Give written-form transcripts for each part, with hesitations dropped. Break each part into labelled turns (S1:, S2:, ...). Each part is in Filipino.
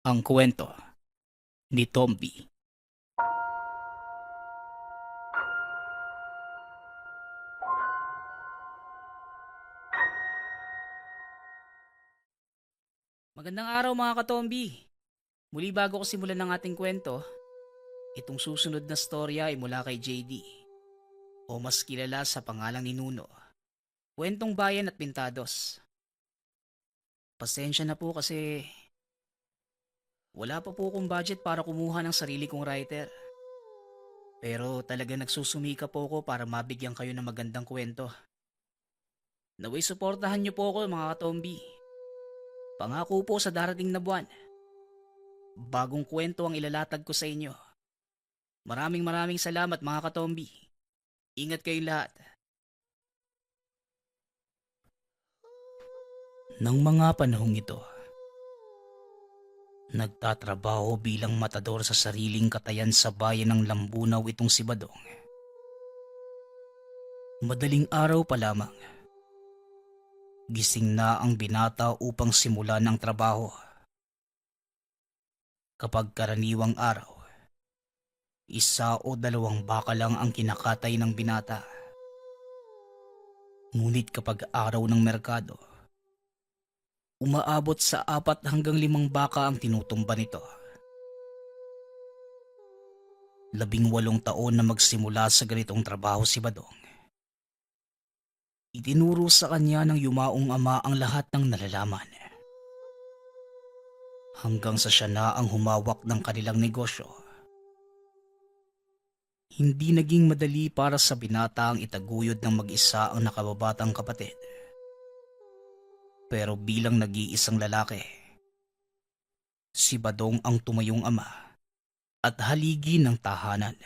S1: Ang kwento ni Tomby. Magandang araw mga katombi. Muli bago ko simulan ng ating kwento, itong susunod na storya ay mula kay JD o mas kilala sa pangalang ni Nuno. Kwentong bayan at pintados. Pasensya na po kasi wala pa po akong budget para kumuha ng sarili kong writer. Pero talaga nagsusumika po ako para mabigyan kayo ng magandang kwento. Naway suportahan niyo po ako mga katombi. Pangako po sa darating na buwan, bagong kwento ang ilalatag ko sa inyo. Maraming salamat mga katombi. Ingat kayo lahat. Nang mga panahong ito, nagtatrabaho bilang matador sa sariling katayan sa bayan ng Lambunaw itong si Badong. Madaling araw pa lamang, gising na ang binata upang simulan ang trabaho. Kapag karaniwang araw, isa o dalawang baka lang ang kinakatay ng binata. Ngunit kapag araw ng merkado, umaabot sa 4 hanggang 5 baka ang tinutumba nito. 18 taon na magsimula sa ganitong trabaho si Badong. Itinuro sa kanya ng yumaong ama ang lahat ng nalalaman. Hanggang sa siya na ang humawak ng kanilang negosyo. Hindi naging madali para sa binata ang itaguyod ng mag-isa ang nakababatang kapatid. Pero bilang nag-iisang lalaki, si Badong ang tumayong ama at haligi ng tahanan.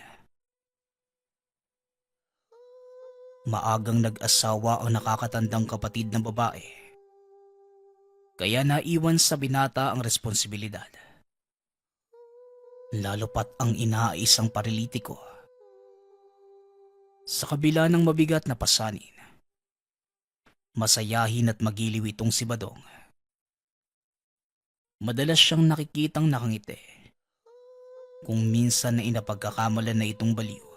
S1: Maagang nag-asawa ang nakakatandang kapatid ng babae. Kaya naiwan sa binata ang responsibilidad. Lalo pat ang ina ay isang paralitiko. Sa kabila ng mabigat na pasanin, masayahin at magiliw itong si Badong. Madalas siyang nakikitang nakangiti. Kung minsan na inapagkakamalan na itong baliw.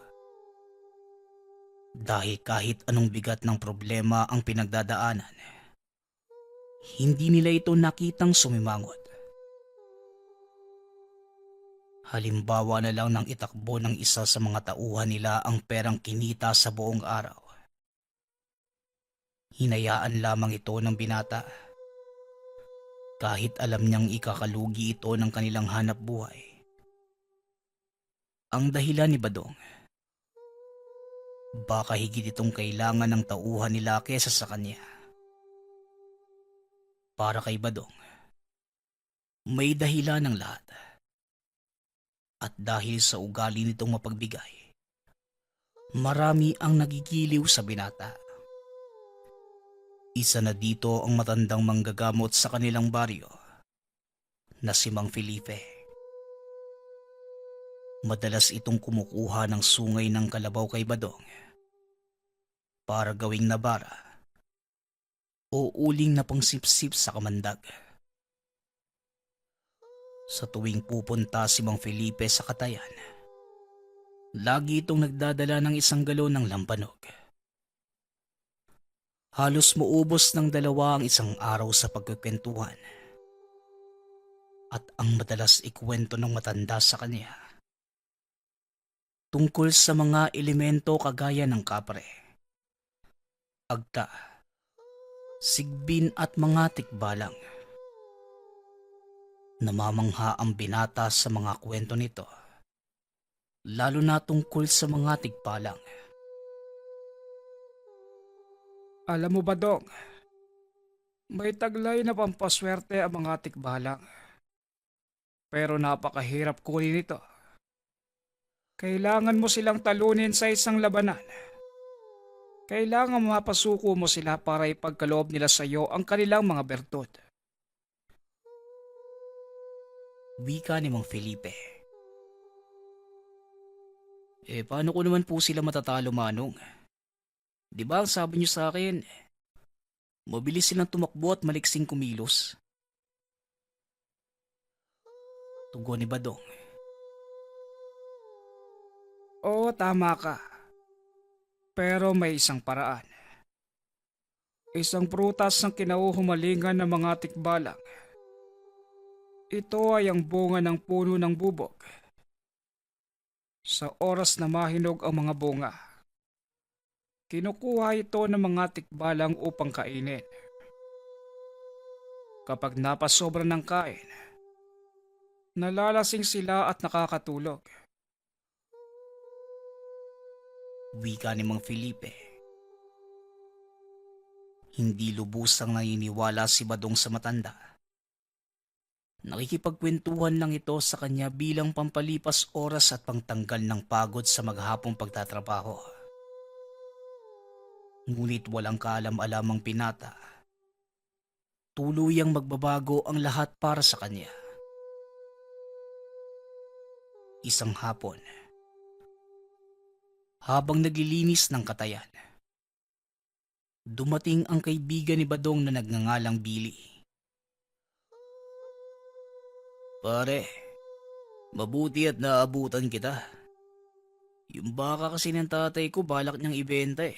S1: Dahil kahit anong bigat ng problema ang pinagdadaanan, hindi nila ito nakitang sumimangot. Halimbawa na lang ng itakbo ng isa sa mga tauhan nila ang perang kinita sa buong araw. Hinayaan lamang ito ng binata. Kahit alam niyang ikakalugi ito ng kanilang hanap buhay. Ang dahilan ni Badong, baka higit itong kailangan ng tauhan nila kesa sa kanya. Para kay Badong, may dahilan ng lahat. At dahil sa ugali nitong mapagbigay, marami ang nagigiliw sa binata. Isa na dito ang matandang manggagamot sa kanilang baryo na si Mang Felipe. Madalas itong kumukuha ng sungay ng kalabaw kay Badong para gawing nabara o uling na pangsipsip sa kamandag. Sa tuwing pupunta si Mang Felipe sa katayan, lagi itong nagdadala ng 1 galon ng lampanog. Halos maubos ng 2 ang isang araw sa pagkukwentuhan. At ang madalas ikwento ng matanda sa kanya, tungkol sa mga elemento kagaya ng kapre, agta, sigbin at mga tikbalang. Namamangha ang binata sa mga kwento nito, lalo na tungkol sa mga tigpalang.
S2: Alam mo ba, Dong, may taglay na pampaswerte ang mga tikbalang. Pero napakahirap kunin ito. Kailangan mo silang talunin sa isang labanan. Kailangan mapasuko mo sila para ipagkaloob nila sa iyo ang kanilang mga bertud.
S1: Wika ni Mang Felipe. Paano ko naman po sila matatalo, Manong? Di ba ang sabi niyo sa akin, mabilis silang tumakbo at maliksing kumilos? Tugon ni Badong.
S2: Oo, tama ka. Pero may isang paraan. Isang prutas ang kinauhumalingan ng mga tikbalang. Ito ay ang bunga ng puno ng bubog. Sa oras na mahinog ang mga bunga, kinukuha ito ng mga tikbalang upang kainin. Kapag napasobra ng kain, nalalasing sila at nakakatulog.
S1: Wika ni Mang Felipe. Hindi lubusang naniniwala si Badong sa matanda. Nakikipagkwentuhan lang ito sa kanya bilang pampalipas oras at pangtanggal ng pagod sa maghapong pagtatrabaho. Ngunit walang kaalam-alamang pinata. Tuluyang magbabago ang lahat para sa kanya. Isang hapon, habang naglilinis ng katayan, dumating ang kaibigan ni Badong na nagngangalang Billy. Pare, mabuti at naabutan kita. Yung baka kasi ng tatay ko balak niyang ibenta eh.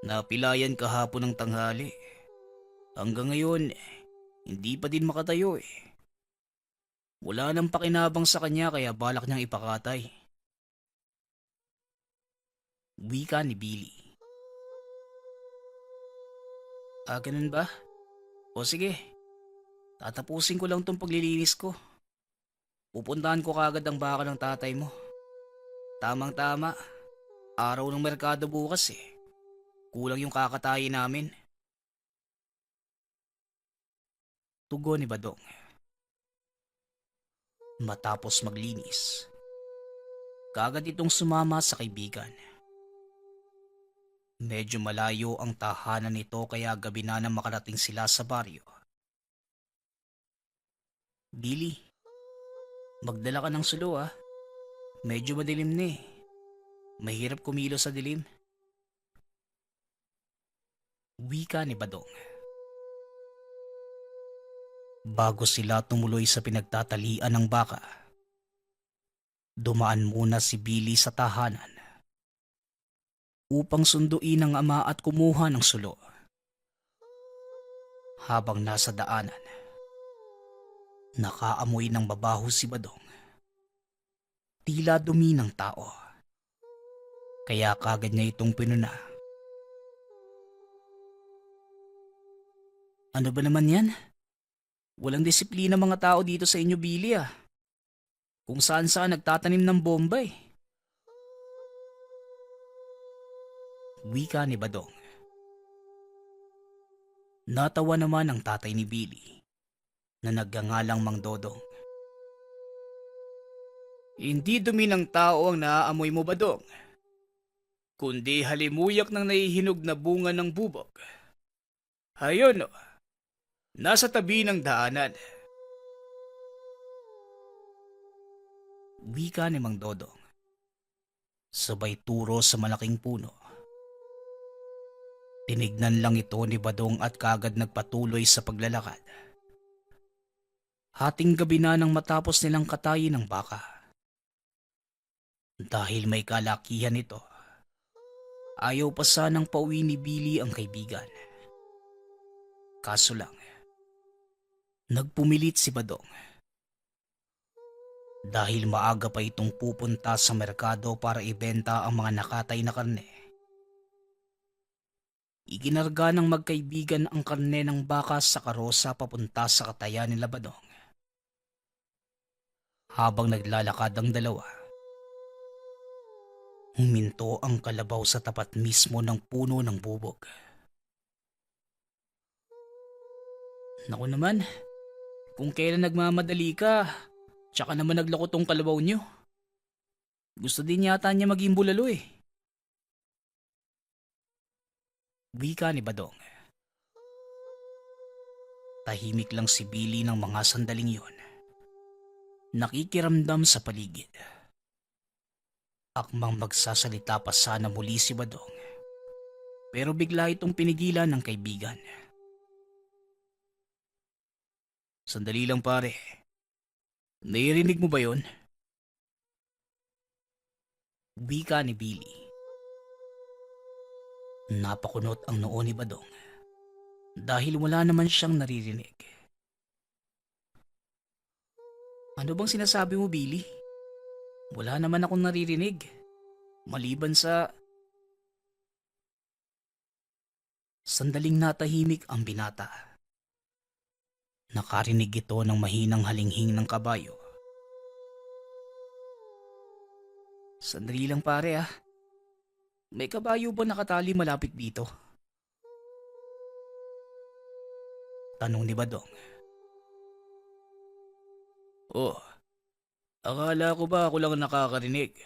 S1: Napilayan kahapon ng tanghali. Hanggang ngayon, hindi pa din makatayo eh. Wala nang pakinabang sa kanya kaya balak niyang ipakatay. Wika ni Billy. Ganun ba? O sige, tatapusin ko lang tong paglilinis ko. Pupuntahan ko kagad ang baka ng tatay mo. Tamang-tama, araw ng merkado bukas eh. Kulang yung kakatayin namin. Tugon ni Badong. Matapos maglinis, kagad itong sumama sa kaibigan. Medyo malayo ang tahanan nito kaya gabi na nang makarating sila sa baryo. Billy, magdala ka ng sulo ah. Medyo madilim na eh. Mahirap kumilos sa dilim. Wika ni Badong. Bago sila tumuloy sa pinagtatalian ng baka, dumaan muna si Billy sa tahanan upang sunduin ang ama at kumuha ng sulo. Habang nasa daanan, nakaamoy ng mabaho si Badong. Tila dumi ng tao. Kaya kagad niya itong pinuna. Ano ba naman yan? Walang disiplina mga tao dito sa inyo, Billy ah. Kung saan-saan nagtatanim ng bombay. Wika ni Badong. Natawa naman ang tatay ni Billy na nagngangalang Mang Dodong. Hindi dumi ng tao ang naaamoy mo, Badong, kundi halimuyak ng nahihinog na bunga ng bubog. Hayon, nasa tabi ng daanan. Wika ni Mang Dodong. Sabay turo sa malaking puno. Tinignan lang ito ni Badong at kagad nagpatuloy sa paglalakad. Hating gabi na nang matapos nilang katayin ng baka. Dahil may kalakihan ito, ayaw pa sanang pauwi ni Billy ang kaibigan. Kaso lang, nagpumilit si Badong. Dahil maaga pa itong pupunta sa merkado para ibenta ang mga nakatay na karne. Iginarga ng magkaibigan ang karne ng baka sa karosa papunta sa katayan ni Badong. Habang naglalakad ang dalawa, huminto ang kalabaw sa tapat mismo ng puno ng bubog. Naku naman, kung kailan nagmamadali ka, tsaka naman naglako tong kalabaw nyo. Gusto din yata niya maging bulalo eh. Wika ni Badong. Tahimik lang si Billy ng mga sandaling yon. Nakikiramdam sa paligid. Akmang magsasalita pa sana muli si Badong. Pero bigla itong pinigilan ng kaibigan. Sandali lang pare. Naririnig mo ba yon? Wika ni Billy. Napakunot ang noo ni Badong dahil wala naman siyang naririnig. Ano bang sinasabi mo, Billy? Wala naman akong naririnig. Maliban sa... Sandaling natahimik ang binata. Nakarinig ito ng mahinang halinghing ng kabayo. Sandali lang pare ah. May kabayo ba nakatali malapit dito? Tanong ni Badong. Oh, akala ko ba ako lang nakakarinig?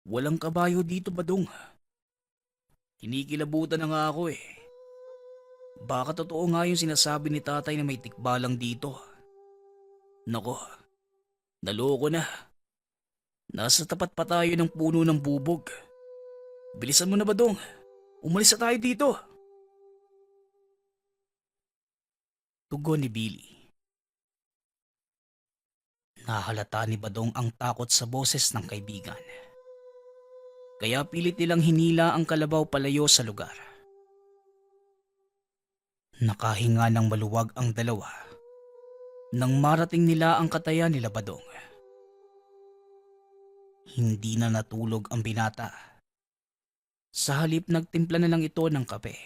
S1: Walang kabayo dito, Badong. Kinikilabutan na nga ako eh. Baka totoo nga yung sinasabi ni tatay na may tikbalang dito. Nako, naloko na. Nasa tapat pa tayo ng puno ng bubog. Bilisan mo na, Badong. Umalis na tayo dito. Tugon ni Billy. Nahalata ni Badong ang takot sa boses ng kaibigan. Kaya pilit nilang hinila ang kalabaw palayo sa lugar. Nakahinga ng maluwag ang dalawa nang marating nila ang katayan nila Badong. Hindi na natulog ang binata. Sa halip nagtimpla na lang ito ng kape.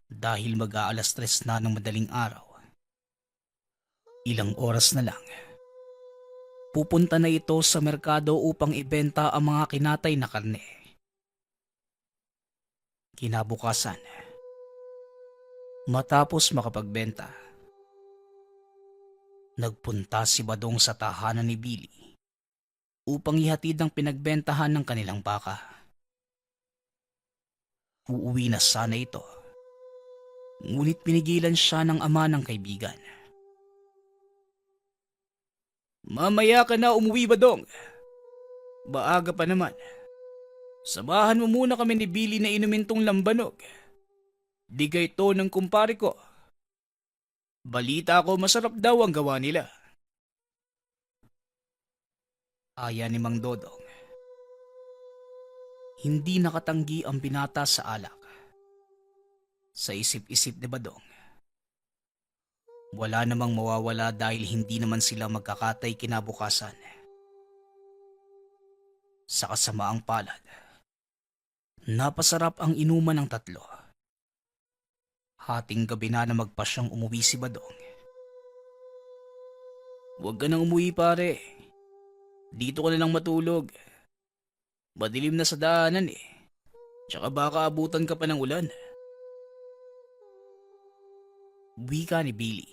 S1: Dahil mag-aalas 3 na ng madaling araw. Ilang oras na lang. Pupunta na ito sa merkado upang ibenta ang mga kinatay na karne. Kinabukasan, matapos makapagbenta, nagpunta si Badong sa tahanan ni Billy upang ihatid ang pinagbentahan ng kanilang baka. Uuwi na sana ito, ngunit pinigilan siya ng ama ng kaibigan. Mamaya ka na umuwi, Badong. Maaga pa naman. Samahan mo muna kami ni Billy na inumin tong lambanog. Digay to ng kumpare ko. Balita ko masarap daw ang gawa nila. Aya ni Mang Dodong. Hindi nakatanggi ang binata sa alak. Sa isip-isip ni Badong, wala namang mawawala dahil hindi naman sila magkakatay kinabukasan. Sa kasamaang palad, napasarap ang inuman ng tatlo. Hating gabi na magpasyang umuwi si Badong. Huwag ka nang umuwi pare. Dito ka na lang matulog. Madilim na sa daanan eh. Tsaka baka abutan ka pa ng ulan. Wika ni Billy.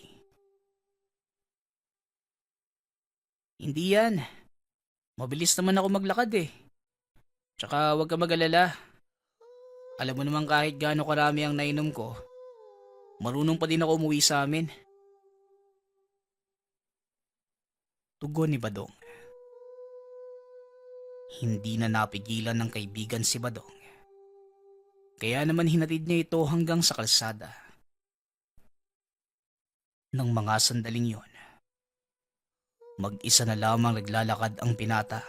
S1: Hindi yan. Mabilis naman ako maglakad eh. Tsaka huwag ka mag-alala. Alam mo naman kahit gaano karami ang nainom ko, marunong pa din ako umuwi sa amin. Tugon ni Badong. Hindi na napigilan ng kaibigan si Badong. Kaya naman hinatid niya ito hanggang sa kalsada. Nang mga sandaling yon, mag-isa na lamang naglalakad ang binata.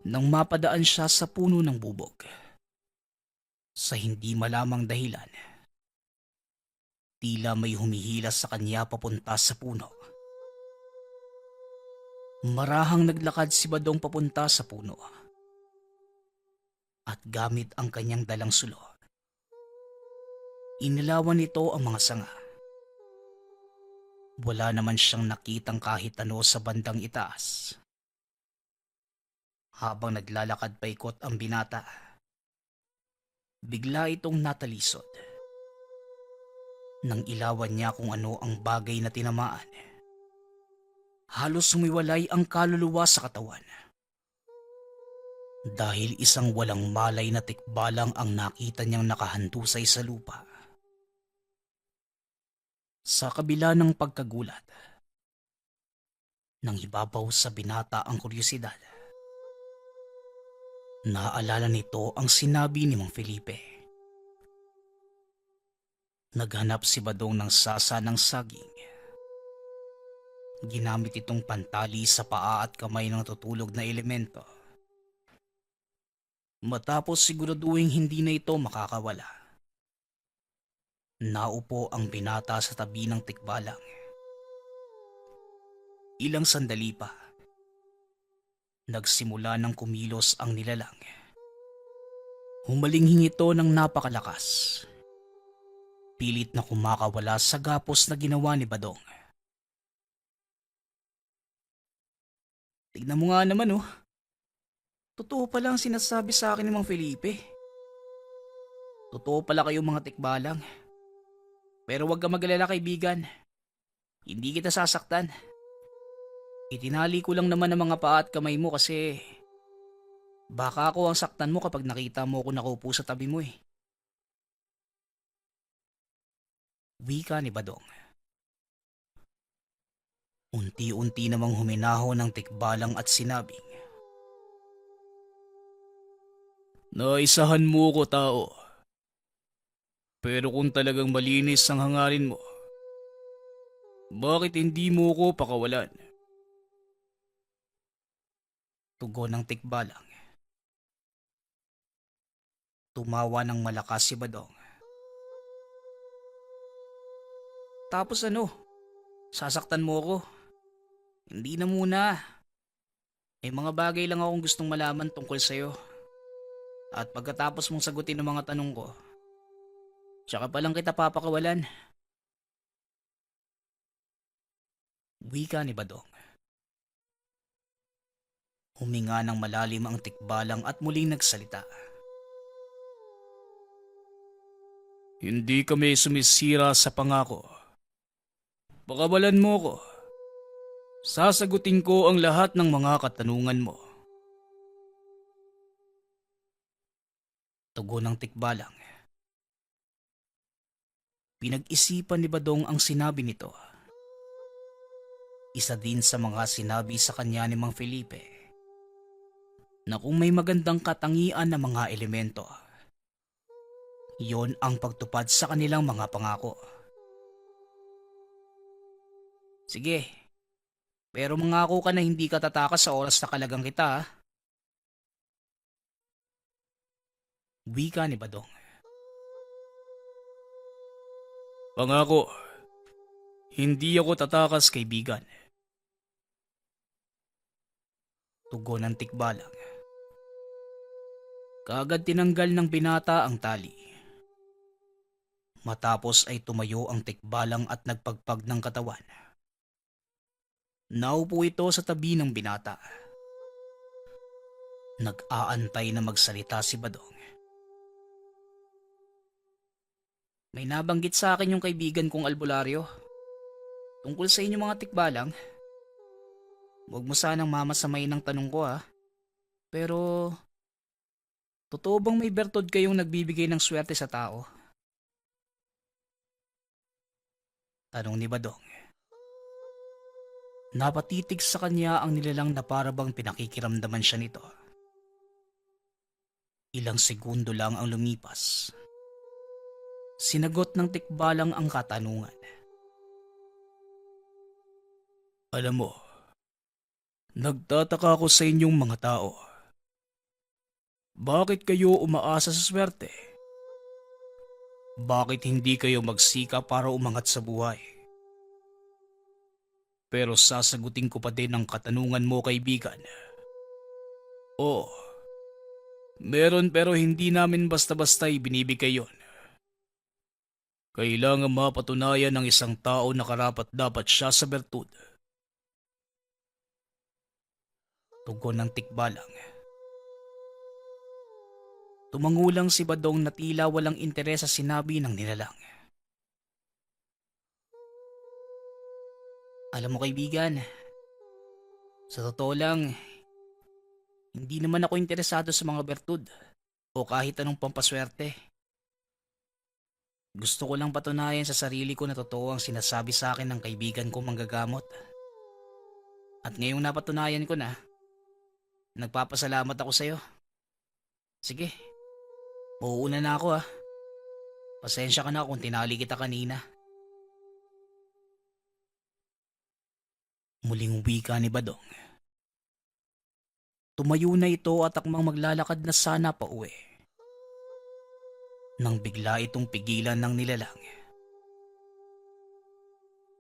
S1: Nang mapadaan siya sa puno ng bubog, sa hindi malamang dahilan, tila may humihilas sa kanya papunta sa puno. Marahang naglakad si Badong papunta sa puno. At gamit ang kanyang dalang sulo, inilawan nito ang mga sanga. Wala naman siyang nakitang kahit ano sa bandang itaas. Habang naglalakad paikot ang binata, bigla itong natalisod. Nang ilawan niya kung ano ang bagay na tinamaan, halos sumiwalay ang kaluluwa sa katawan. Dahil isang walang malay na tikbalang ang nakita niyang nakahandusay sa lupa. Sa kabila ng pagkagulat, nang ibabaw sa binata ang kuryosidad, naalala nito ang sinabi ni Mang Felipe. Naghanap si Badong ng sasa ng saging Ginamit itong pantali sa paa at kamay ng natutulog na elemento. Matapos siguraduhin hindi na ito makakawala, naupo ang binata sa tabi ng tikbalang. Ilang sandali pa, nagsimula ng kumilos ang nilalang. Humalinghing ito ng napakalakas. Pilit na kumakawala sa gapos na ginawa ni Badong. Tignan mo nga naman oh. Totoo pala ang sinasabi sa akin ni Mang Felipe. Totoo pala kayong mga tikbalang. Pero huwag ka mag-alala kaibigan. Hindi kita sasaktan. Itinali ko lang naman ang mga paa at kamay mo kasi baka ako ang saktan mo kapag nakita mo ako nakaupo sa tabi mo eh. Wika ni Badong. Unti-unti namang huminaho ng tikbalang at sinabing, "Naisahan mo ko tao. Pero kung talagang malinis ang hangarin mo, bakit hindi mo ko pakawalan?" Tugon ng tikbalang. Tumawa ng malakas si Badong. Tapos ano? Sasaktan mo ko? Hindi na muna. May mga bagay lang akong gustong malaman tungkol sa'yo. At pagkatapos mong sagutin ang mga tanong ko, tsaka pa lang kita papakawalan. Wika ni Badong. Huminga ng malalim ang tikbalang at muling nagsalita. Hindi kami sumisira sa pangako. Pakawalan mo ko. Sasagutin ko ang lahat ng mga katanungan mo. Tugon ng tikbalang. Pinag-isipan ni Badong ang sinabi nito. Isa din sa mga sinabi sa kanya ni Mang Felipe na kung may magandang katangian na mga elemento, yon ang pagtupad sa kanilang mga pangako. Sige, pero mangako ka na hindi ka tatakas sa oras na kalagang kita ha? Wika ni Badong. Pangako, hindi ako tatakas kaibigan. Tugon ng tikbalang. Kaagad tinanggal ng binata ang tali. Matapos ay tumayo ang tikbalang at nagpagpag ng katawan. Naupo ito sa tabi ng binata. Nag-aantay na magsalita si Badong. May nabanggit sa akin yung kaibigan kong albularyo. Tungkol sa inyo mga tikbalang. Huwag mo sanang mamasamain ang tanong ko ha. Pero, totoo bang may bertod kayong nagbibigay ng swerte sa tao? Tanong ni Badong. Napatitig sa kanya ang nilalang na parabang pinakikiramdaman siya nito. Ilang segundo lang ang lumipas. Sinagot ng tikbalang ang katanungan. Alam mo, nagtataka ako sa inyong mga tao. Bakit kayo umaasa sa swerte? Bakit hindi kayo magsikap para umangat sa buhay? Pero sasagutin ko pa din ang katanungan mo kaibigan. Oo, meron pero hindi namin basta-basta ibinibigay yon. Kailangan mapatunayan ng isang tao na karapat-dapat siya sa bertud. Tugon ng tikbalang. Tumangulang si Badong na tila walang interes sa sinabi ng nilalang. Alam mo kaibigan, sa totoo lang, hindi naman ako interesado sa mga bertud o kahit anong pampaswerte. Gusto ko lang patunayan sa sarili ko na totoo ang sinasabi sa akin ng kaibigan kong manggagamot. At ngayong napatunayan ko na, nagpapasalamat ako sa'yo. Sige, mauuna na ako ha. Pasensya ka na kung tinali kita kanina. Muling wika ni Badong. Tumayo na ito at akmang maglalakad na sana pa uwi. Nang bigla itong pigilan ng nilalang.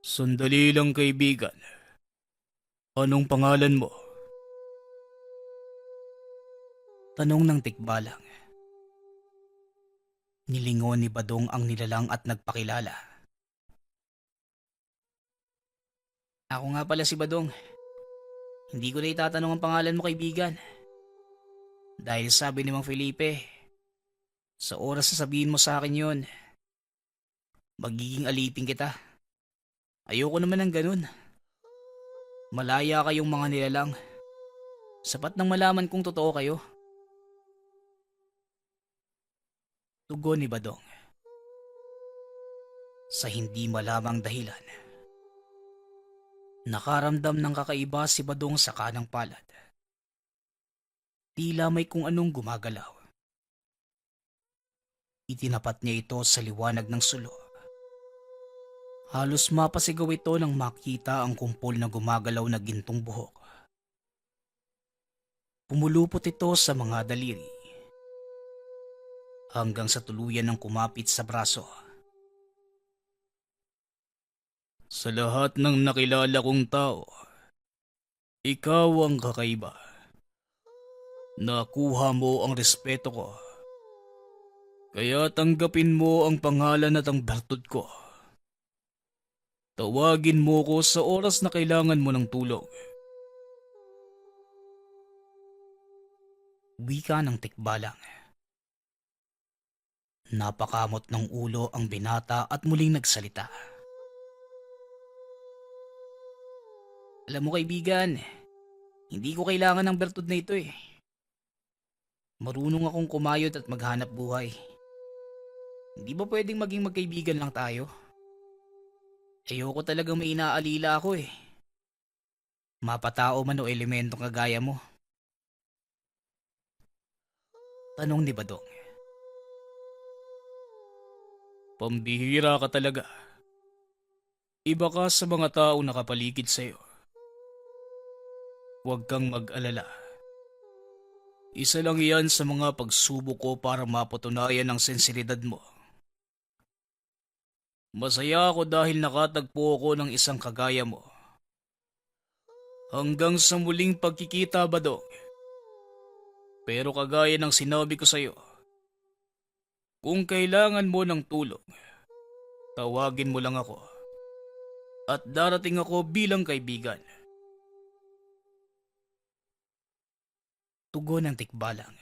S1: Sandali lang kaibigan. Anong pangalan mo? Tanong ng tikbalang. Nilingon ni Badong ang nilalang at nagpakilala. Ako nga pala si Badong. Hindi ko na itatanong ang pangalan mo kaibigan. Dahil sabi ni Mang Felipe, sa oras na sabihin mo sa akin yon, magiging alipin kita. Ayoko naman ng ganun. Malaya kayong mga nilalang. Sapat nang malaman kung totoo kayo. Tugon ni Badong. Sa hindi malamang dahilan, nakaramdam ng kakaiba si Badong sa kanang palad. Tila may kung anong gumagalaw. Itinapat niya ito sa liwanag ng sulo. Halos mapasigaw ito nang makita ang kumpol na gumagalaw na gintong buhok. Pumulupot ito sa mga daliri. Hanggang sa tuluyan ng kumapit sa braso. Sa lahat ng nakilala kong tao, ikaw ang kakaiba. Nakuha mo ang respeto ko. Kaya tanggapin mo ang pangalan at ang bertud ko. Tawagin mo ko sa oras na kailangan mo ng tulong. Wika ng tikbalang. Napakamot ng ulo ang binata at muling nagsalita. Alam mo kaibigan, hindi ko kailangan ng bertud na ito eh. Marunong akong kumayod at maghanap buhay. Hindi ba pwedeng maging magkaibigan lang tayo? Ayoko talagang may inaalila ako eh. Mapatao man o elementong kagaya mo. Tanong ni Badong. Pambihira ka talaga. Iba ka sa mga taong nakapaligid sa'yo. Huwag kang mag-alala. Isa lang iyan sa mga pagsubok ko para mapatunayan ang sensibilidad mo. Masaya ako dahil nakatagpo ako ng isang kagaya mo. Hanggang sa muling pagkikita, Badong. Pero kagaya ng sinabi ko sa'yo, kung kailangan mo ng tulong, tawagin mo lang ako. At darating ako bilang kaibigan. Tugon ng tikbalang.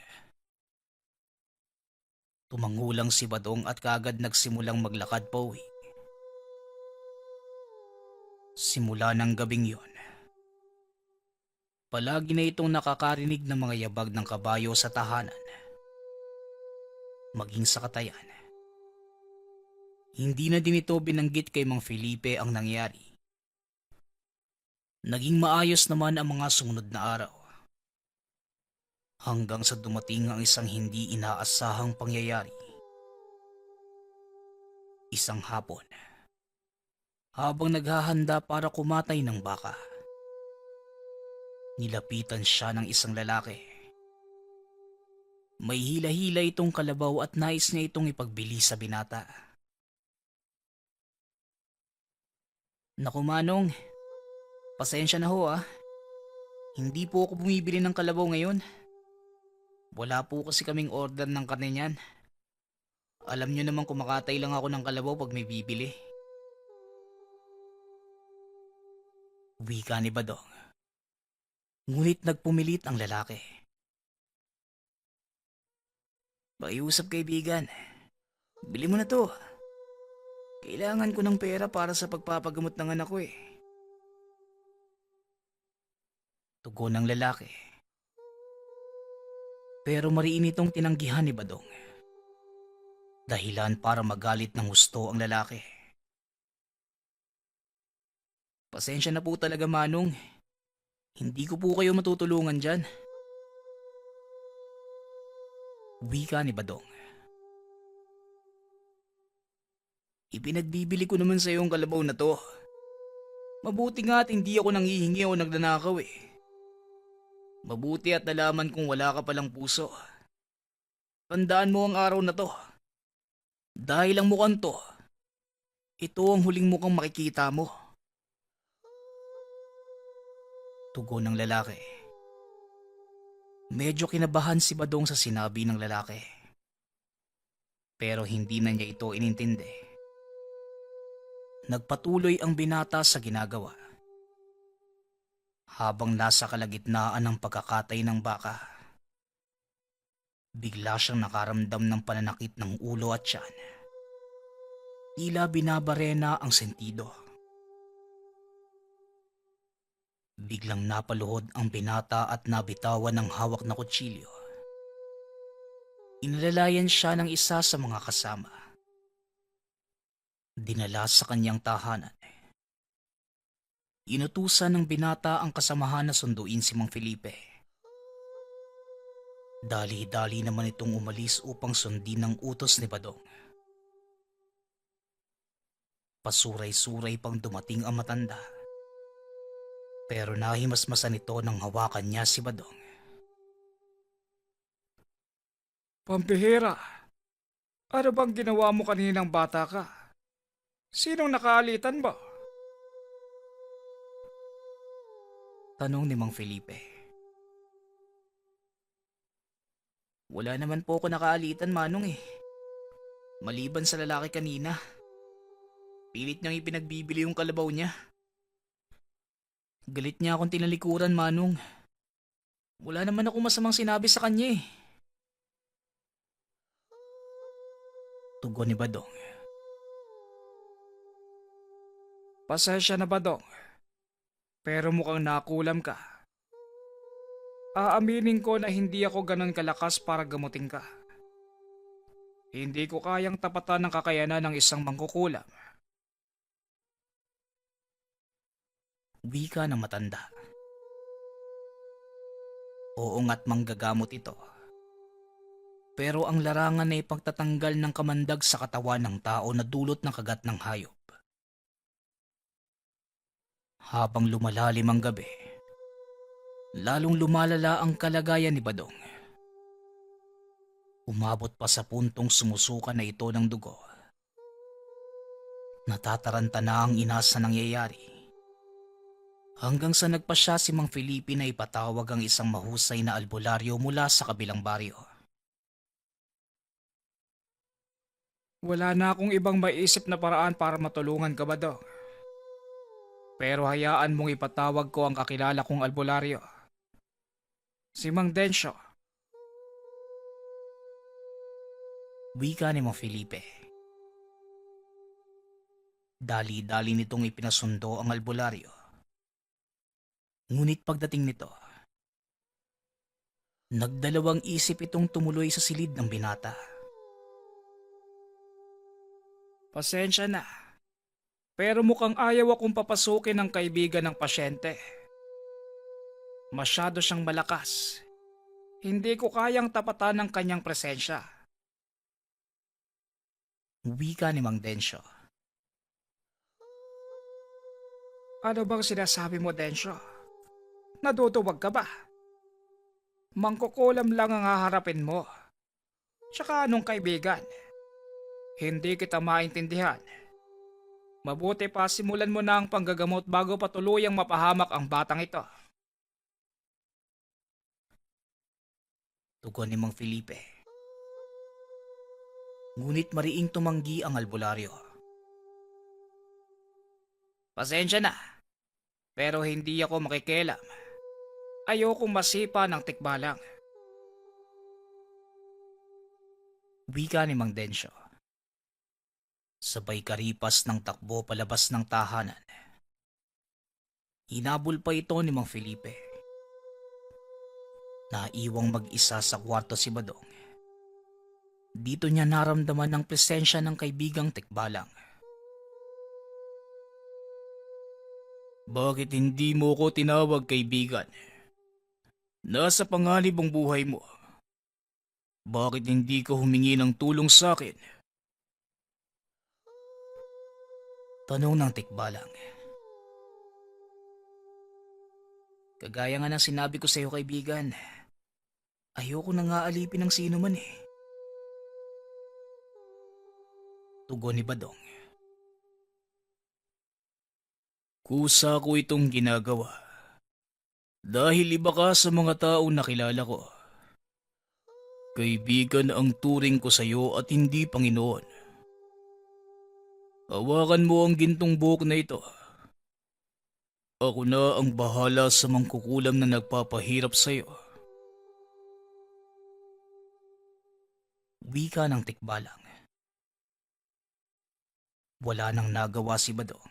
S1: Tumangulang si Badong at kaagad nagsimulang maglakad pa uwi. Simula ng gabing yon, palagi na itong nakakarinig ng mga yabag ng kabayo sa tahanan. Maging sa katayan. Hindi na din ito binanggit kay Mang Felipe ang nangyari. Naging maayos naman ang mga sumunod na araw. Hanggang sa dumating ang isang hindi inaasahang pangyayari. Isang hapon, habang naghahanda para kumatay ng baka, nilapitan siya ng isang lalaki. May hila-hila itong kalabaw at nais niya itong ipagbili sa binata. Naku Manong, pasensya na ho ah. Hindi po ako bumibili ng kalabaw ngayon. Wala po kasi kaming order ng karne niyan. Alam niyo naman kumakatay lang ako ng kalabaw pag may bibili. Wika ni Badong. Ngunit nagpumilit ang lalaki. Pakiusap kaibigan. Bili mo na to. Kailangan ko ng pera para sa pagpapagamot ng anak ko eh. Tugon ng lalaki. Pero mariin itong tinanggihan ni Badong. Dahilan para magalit ng husto ang lalaki. Pasensya na po talaga Manong. Hindi ko po kayo matutulungan dyan. Wika ni Badong. Ipinagbibili ko naman sa iyo ang kalabaw na to. Mabuti nga at hindi ako nanghihingi o nagnanakaw eh. Mabuti at nalaman kong wala ka palang puso. Tandaan mo ang araw na to. Dahil ang mukhang to, ito ang huling mukhang makikita mo. Tugon ng lalaki. Medyo kinabahan si Badong sa sinabi ng lalaki. Pero hindi na niya ito inintindi. Nagpatuloy ang binata sa ginagawa. Habang nasa kalagitnaan ng pagkakatay ng baka, bigla siyang nakaramdam ng pananakit ng ulo at tiyan. Tila binabarena ang sentido. Biglang napaluhod ang binata at nabitawan ng hawak na kutsilyo. Inalalayan siya ng isa sa mga kasama. Dinala sa kanyang tahanan. Inutusan ng binata ang kasamahan na sunduin si Mang Felipe. Dali-dali naman itong umalis upang sundin ang utos ni Badong. Pasuray-suray pang dumating ang matanda. Pero nahimasmasan ito nang hawakan niya si Badong.
S2: Pampihira, ano bang ginawa mo kaninang bata ka? Sinong nakaalitan ba?
S1: Tanong ni Mang Felipe. Wala naman po ako nakaalitan, Manong eh. Maliban sa lalaki kanina. Pilit niyang ipinagbibili yung kalabaw niya. Galit niya akong tinalikuran, Manong. Wala naman akong masamang sinabi sa kanya eh. Tugon ni Badong.
S2: Pasensya na, Badong. Pero mukhang nakulam ka. Aaminin ko na hindi ako ganon kalakas para gamutin ka. Hindi ko kayang tapatan ng kakayanan ng isang mangkukulam.
S1: Wika ng matanda. Oo nga't manggagamot ito. Pero ang larangan ay pagtatanggal ng kamandag sa katawan ng tao na dulot ng kagat ng hayop. Habang lumalalim ang gabi, lalong lumalala ang kalagayan ni Badong. Umabot pa sa puntong sumusuka na ito ng dugo. Natataranta na ang ina sa nangyayari. Hanggang sa nagpasya si Mang Felipe na ipatawag ang isang mahusay na albularyo mula sa kabilang baryo.
S2: Wala na akong ibang maisip na paraan para matulungan ka, Badong. Pero hayaan mong ipatawag ko ang kakilala kong albularyo. Si Mang Densyo.
S1: Wika ni Mang Felipe. Dali-dali nitong ipinasundo ang albularyo. Ngunit pagdating nito, nagdalawang isip itong tumuloy sa silid ng binata.
S2: Pasensya na. Pero mukhang ayaw akong papasukin ng kaibigan ng pasyente. Masyado siyang malakas. Hindi ko kayang tapatan ng kanyang presensya.
S1: Wika ni Mang Densyo.
S2: Ano bang sinasabi mo, Densyo? Naduduwag ka ba? Mangkukulam lang ang haharapin mo. Tsaka anong kaibigan? Hindi kita maintindihan. Mabuti pa simulan mo na ang panggagamot bago pa tuluyang mapahamak ang batang ito.
S1: Tugon ni Mang Felipe. Ngunit mariing tumanggi ang albularyo.
S2: Pasensya na, pero hindi ako makikialam. Ayokong masipa ng tikbalang.
S1: Wika ni Mang Densyo. Sabay karipas ng takbo palabas ng tahanan. Hinabol pa ito ni Mang Felipe. Naiwang mag-isa sa kwarto si Badong. Dito niya naramdaman ang presensya ng kaibigang tikbalang. Bakit hindi mo ko tinawag, kaibigan? Nasa panganib ang buhay mo. Bakit hindi ka humingi ng tulong sa akin? Tanong ng tikbalang. Kagaya nga ng sinabi ko sa'yo kaibigan, ayoko na nga alipin ng sino man eh. Tugon ni Badong. Kusa ko itong ginagawa. Dahil iba ka sa mga taong nakilala ko. Kaibigan ang turing ko sa'yo at hindi Panginoon. Hawakan mo ang gintong buhok na ito. Ako na ang bahala sa mangkukulam na nagpapahirap sa'yo. Wika ng tikbalang. Wala nang nagawa si Badong.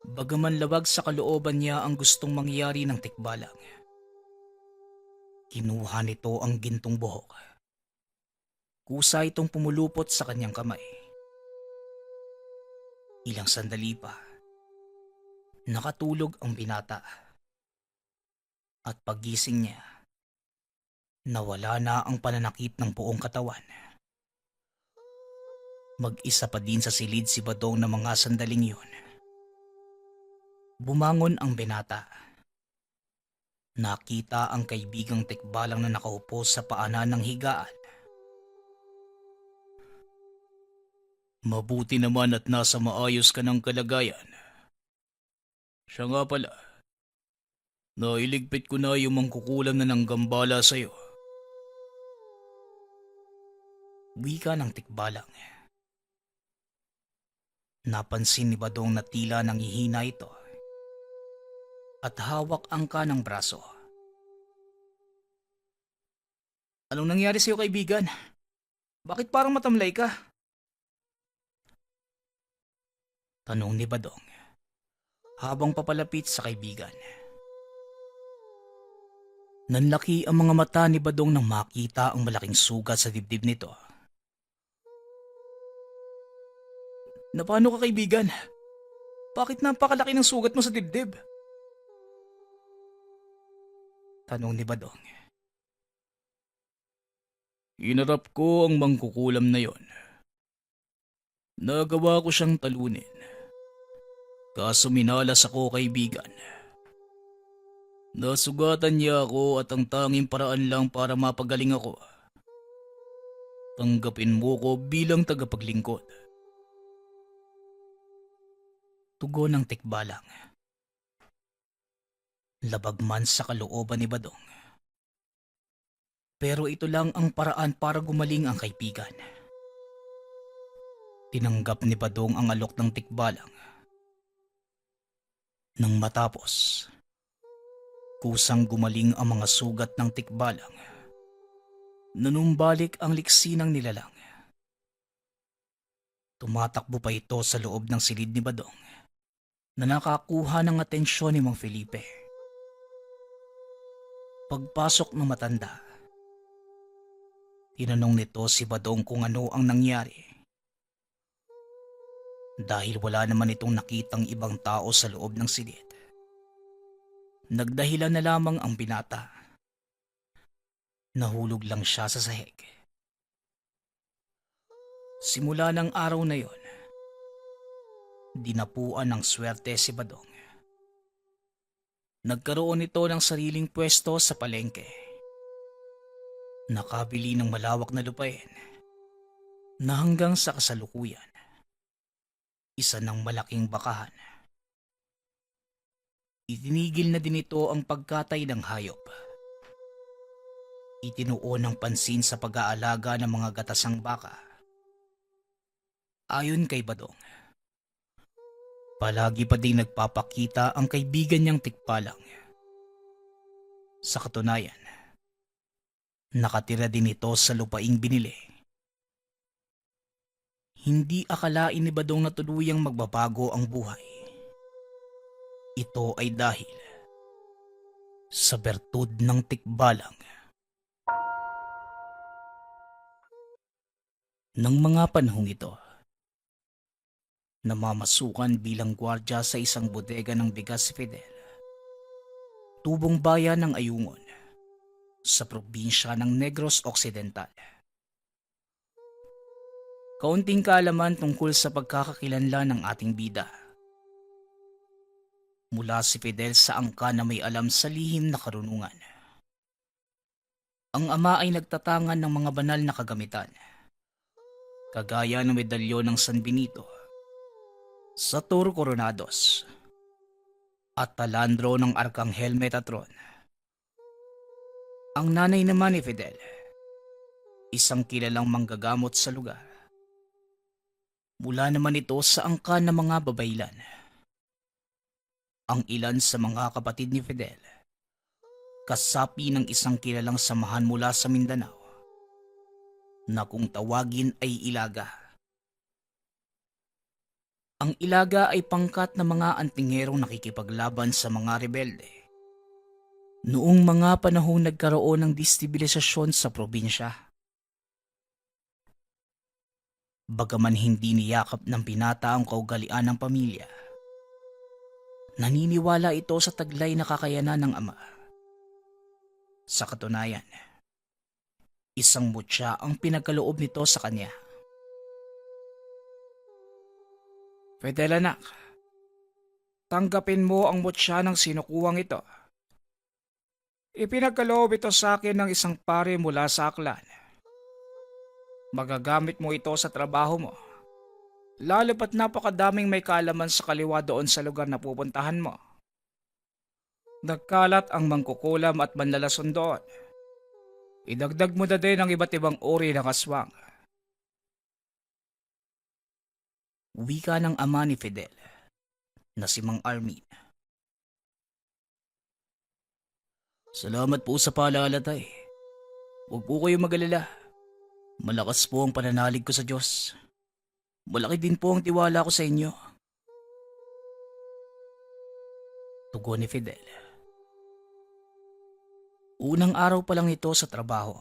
S1: Bagaman labag sa kalooban niya ang gustong mangyari ng tikbalang. Kinuha nito ang gintong buhok. Kusa itong pumulupot sa kanyang kamay. Ilang sandali pa, nakatulog ang binata. At paggising niya, nawala na ang pananakit ng buong katawan. Mag-isa pa din sa silid si Badong na mga sandaling yun. Bumangon ang binata. Nakita ang kaibigang tikbalang na nakaupo sa paanan ng higaan. Mabuti naman at nasa maayos ka ng kalagayan. Siya nga pala, nailigpit ko na yung mangkukulam na ng gambala sa'yo. Wika ng tikbalang. Napansin ni Badong na tila nanghihina ito at hawak ang kanang braso. Anong nangyari sa'yo kaibigan? Bakit parang matamlay ka? Tanong ni Badong habang papalapit sa kaibigan. Nanlaki ang mga mata ni Badong nang makita ang malaking sugat sa dibdib nito. Napano ka kaibigan? Bakit napakalaki ng sugat mo sa dibdib? Tanong ni Badong. Inarap ko ang mangkukulam na yon. Nagawa ko siyang talunin. Kaso minalas ako kaibigan. Nasugatan niya ako at ang tanging paraan lang para mapagaling ako. Tanggapin mo ko bilang tagapaglingkod. Tugon ng tikbalang. Labag man sa kalooban ni Badong. Pero ito lang ang paraan para gumaling ang kaibigan. Tinanggap ni Badong ang alok ng tikbalang. Nang matapos, kusang gumaling ang mga sugat ng tikbalang. Nanumbalik ang liksi ng nilalang. Tumatakbo pa ito sa loob ng silid ni Badong na nakakuha ng atensyon ni Mang Felipe. Pagpasok ng matanda, tinanong nito si Badong kung ano ang nangyari. Dahil wala naman itong nakitang ibang tao sa loob ng silid, nagdahilan na lamang ang binata. Nahulog lang siya sa sahig. Simula ng araw na yon, dinapuan ng swerte si Badong. Nagkaroon ito ng sariling pwesto sa palengke. Nakabili ng malawak na lupain na hanggang sa kasalukuyan, isa ng malaking bakahan. Itinigil na din ito ang pagkatay ng hayop. Itinuon ng pansin sa pag-aalaga ng mga gatasang baka. Ayon kay Badong, palagi pa ding nagpapakita ang kaibigan niyang tikbalang. Sa katunayan, nakatira din ito sa lupaing binili. Hindi akalain ni Badong na tuluyang magbabago ang buhay. Ito ay dahil sa bertud ng tikbalang. Nang mga panahong ito, namamasukan bilang gwardya sa isang bodega ng bigas si Fidel, tubong bayan ng Ayungon, sa probinsya ng Negros Occidental. Kaunting kaalaman tungkol sa pagkakakilanlan ng ating bida. Mula si Fidel sa angka na may alam sa lihim na karunungan. Ang ama ay nagtatangan ng mga banal na kagamitan, kagaya ng medalyon ng San Benito, Satur Coronados, at talandro ng Arkanghel Metatron. Ang nanay naman ni Fidel, isang kilalang manggagamot sa lugar. Mula naman ito sa angka ng mga babaylan. Ang ilan sa mga kapatid ni Fidel, kasapi ng isang kilalang samahan mula sa Mindanao, na kung tawagin ay Ilaga. Ang Ilaga ay pangkat ng mga antingerong nakikipaglaban sa mga rebelde. Noong mga panahong nagkaroon ng destabilisasyon sa probinsya. Bagaman hindi niyakap ng binata ang kaugalian ng pamilya, naniniwala ito sa taglay na kakayanan ng ama. Sa katunayan, isang mutya ang pinagkaloob nito sa kanya.
S2: Fidel anak, tanggapin mo ang mutya ng sinukuwang ito. Ipinagkaloob ito sa akin ng isang pare mula sa Aklan. Magagamit mo ito sa trabaho mo, lalo pat napakadaming may kaalaman sa kaliwa doon sa lugar na pupuntahan mo. Nagkalat ang mangkukulam at manlalason doon. Idagdag mo na din ang iba't ibang uri ng aswang.
S1: Wika ng ama ni Fidel, na si Mang Armin. Salamat po sa paalala, tay. Huwag po kayo mag-alala. Malakas po ang pananalig ko sa Diyos. Malaki din po ang tiwala ko sa inyo. Tugon ni Fidel. Unang araw pa lang ito sa trabaho.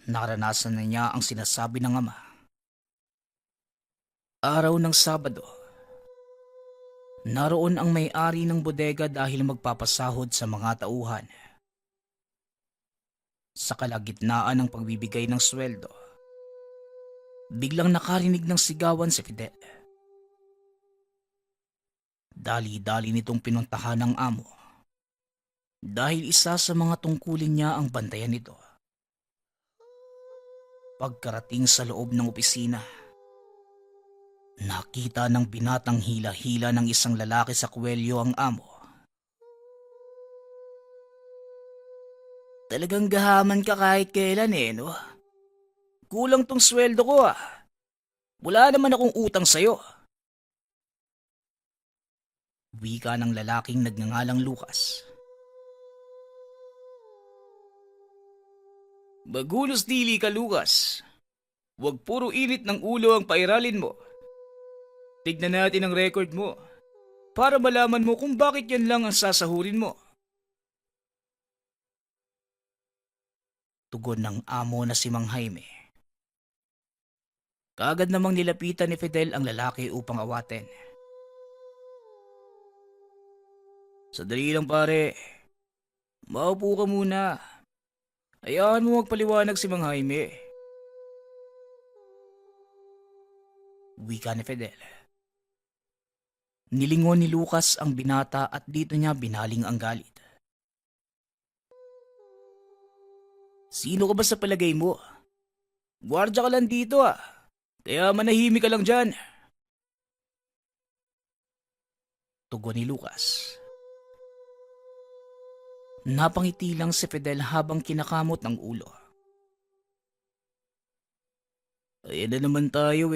S1: Naranasan na niya ang sinasabi ng ama. Araw ng Sabado. Naroon ang may-ari ng bodega dahil magpapasahod sa mga tauhan. Sa kalagitnaan ng pagbibigay ng sweldo, biglang nakarinig ng sigawan si Fidel. Dali-dali nitong pinuntahan ng amo dahil isa sa mga tungkulin niya ang bantayan nito. Pagkarating sa loob ng opisina, nakita ng binatang hila-hila ng isang lalaki sa kwelyo ang amo. Talagang gahaman ka kahit kailan no? Kulang tong sweldo ko Wala naman akong utang sa'yo. Wika ng lalaking nagngangalang Lucas. Magulos dili ka, Lucas. Huwag puro init ng ulo ang pairalin mo. Tignan natin ang record mo para malaman mo kung bakit yan lang ang sasahurin mo. Tugon ng amo na si Mang Jaime. Kaagad namang nilapitan ni Fidel ang lalaki upang awatin. Sadali lang pare. Maupo ka muna. Hayaan mo magpaliwanag si Mang Jaime. Wika ni Fidel. Nilingon ni Lucas ang binata at dito niya binaling ang galit. Sino ka ba sa palagay mo? Gwardya ka lang dito kaya manahimik ka lang dyan. Tugon ni Lucas. Napangiti lang si Fidel habang kinakamot ng ulo. Ayan na naman tayo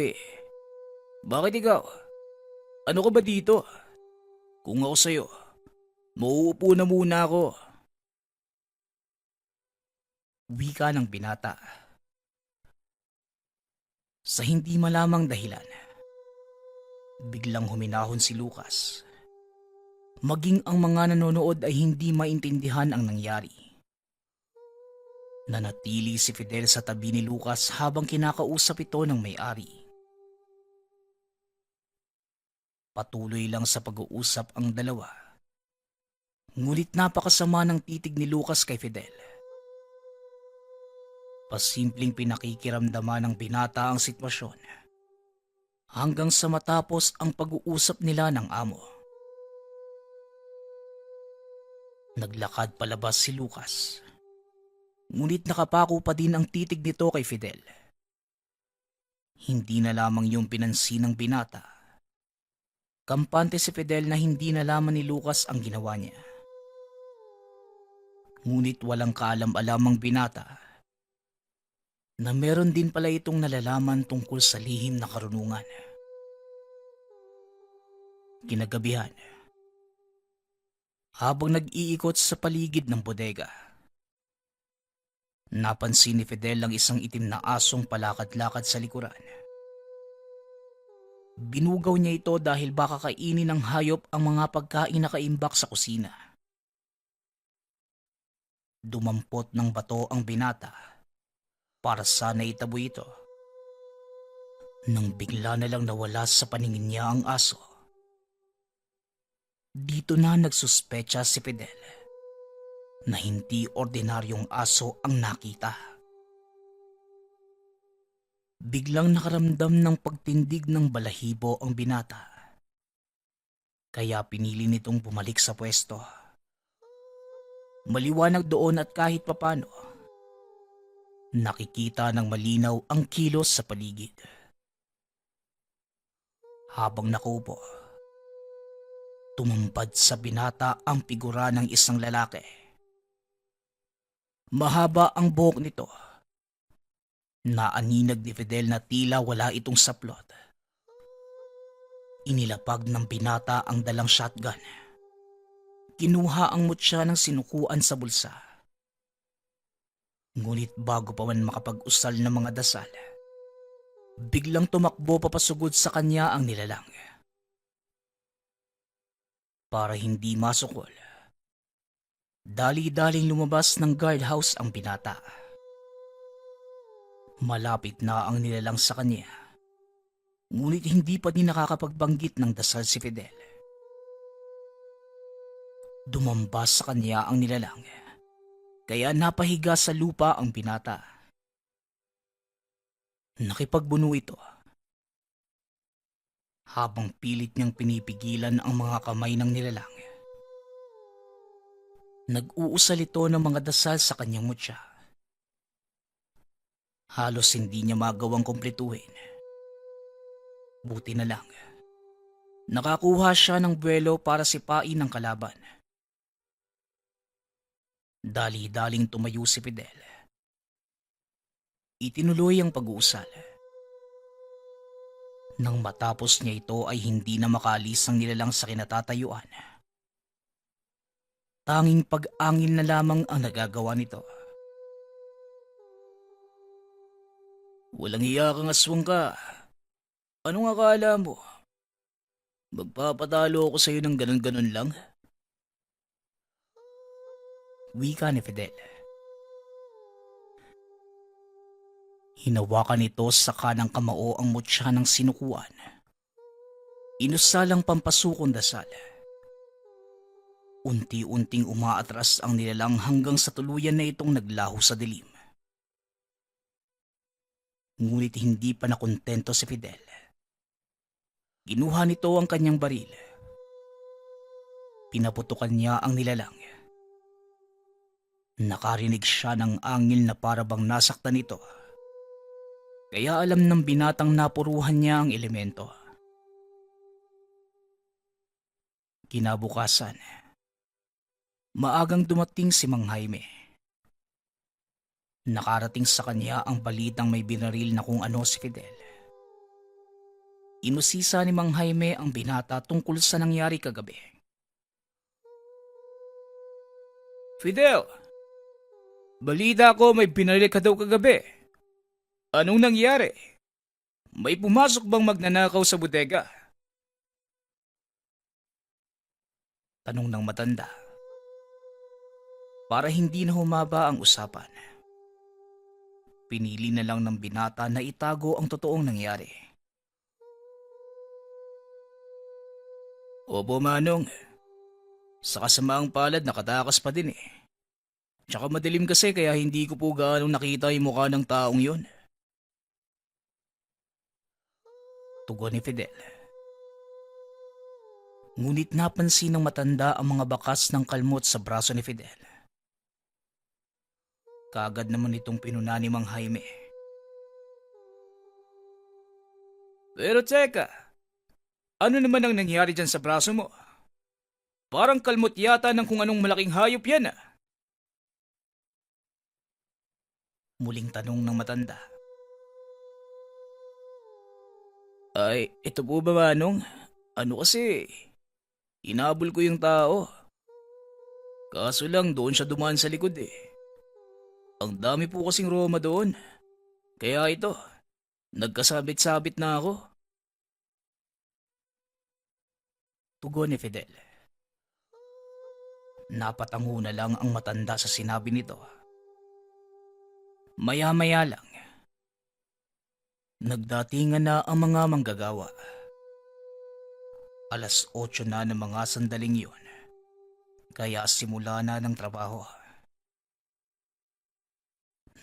S1: Bakit ikaw? Ano ka ba dito? Kung ako sa'yo, mauupo na muna ako. Wika ng binata. Sa hindi malamang dahilan, biglang huminahon si Lucas. Maging ang mga nanonood ay hindi maintindihan ang nangyari. Nanatili si Fidel sa tabi ni Lucas habang kinakausap ito ng may-ari. Patuloy lang sa pag-uusap ang dalawa. Ngunit napakasama ng titig ni Lucas kay Fidel. Pasimpleng pinakikiramdaman ng binata ang sitwasyon hanggang sa matapos ang pag-uusap nila ng amo. Naglakad palabas si Lucas. Ngunit nakapako pa din ang titig nito kay Fidel. Hindi na lamang yung pinansin ng binata. Kampante si Fidel na hindi nalaman ni Lucas ang ginawa niya. Ngunit walang kaalam-alam ang binata na meron din pala itong nalalaman tungkol sa lihim na karunungan. Kinagabihan, habang nag-iikot sa paligid ng bodega, napansin ni Fidel ang isang itim na asong palakad-lakad sa likuran. Binugaw niya ito dahil baka kainin ng hayop ang mga pagkain na kaimbak sa kusina. Dumampot ng bato ang binata para sana itaboy ito. Nang bigla na lang nawala sa paningin niya ang aso. Dito na nagsuspecha si Fidel na hindi ordinaryong aso ang nakita. Biglang nakaramdam ng pagtindig ng balahibo ang binata. Kaya pinili nitong bumalik sa pwesto. Maliwanag doon at kahit papano, nakikita ng malinaw ang kilos sa paligid. Habang nakaupo, tumambad sa binata ang figura ng isang lalaki. Mahaba ang buhok nito. Naaninag ni Fidel na tila wala itong saplot. Inilapag ng binata ang dalang shotgun. Kinuha ang mutya ng sinukuan sa bulsa. Ngunit bago pa man makapag-usal ng mga dasal, biglang tumakbo papasugod sa kanya ang nilalang. Para hindi masukol, dali-daling lumabas ng guardhouse ang binata. Malapit na ang nilalang sa kanya, ngunit hindi pa din nakakapagbanggit ng dasal si Fidel. Dumambas sa kanya ang nilalang, kaya napahiga sa lupa ang binata. Nakipagbuno ito. Habang pilit niyang pinipigilan ang mga kamay ng nilalang, nag-uusal ito ng mga dasal sa kanyang mutya. Halos hindi niya magawang kumpletuhin. Buti na lang, nakakuha siya ng buwelo para sipain ang kalaban. Dali-daling tumayo si Fidel. Itinuloy ang pag-uusal. Nang matapos niya ito ay hindi na makalis ang nilalang sa kinatatayuan. Tanging pag-angil na lamang ang nagagawa nito. Walang iya kang aswang ka. Anong akala mo? Magpapatalo ako sa iyo ng ganun-ganun lang? Wika ni Fidel. Hinawakan nito sa kanang kamao ang mutya ng sinukuan. Inusalang pampasukong dasal. Unti-unting umaatras ang nilalang hanggang sa tuluyan na itong naglaho sa dilim. Ngunit hindi pa nakontento si Fidel. Ginuha nito ang kanyang baril. Pinaputukan niya ang nilalang. Nakarinig siya ng angil na parabang nasaktan nito. Kaya alam ng binatang napuruhan niya ang elemento. Kinabukasan, maagang dumating si Mang Jaime. Nakarating sa kanya ang balitang may binaril na kung ano si Fidel. Inusisa ni Mang Jaime ang binata tungkol sa nangyari kagabi. Fidel, balita ko may binaril ka daw kagabi. Anong nangyari? May pumasok bang magnanakaw sa bodega? Tanong ng matanda. Para hindi na humaba ang usapan, pinili na lang ng binata na itago ang totoong nangyari. Opo, Manong. Sa kasamaang palad nakatakas pa din eh. Tsaka madilim kasi kaya hindi ko po gaano nakita yung mukha ng taong yon. Tugon ni Fidel. Ngunit napansin ng matanda ang mga bakas ng kalmot sa braso ni Fidel. Kaagad naman itong pinuna ni Mang Jaime. Pero teka, ano naman ang nangyari dyan sa braso mo? Parang kalmot yata ng kung anong malaking hayop yan ah. Muling tanong ng matanda. Ay, ito po ba Manong? Ano kasi, inabol ko yung tao. Kaso lang doon siya dumaan sa likod eh. Ang dami po kasing Roma doon. Kaya ito, nagkasabit-sabit na ako. Tugon ni Fidel. Napatango na lang ang matanda sa sinabi nito. Maya-maya lang, nagdatingan na ang mga manggagawa. 8:00 na ng mga sandaling yun, kaya simula na ng trabaho.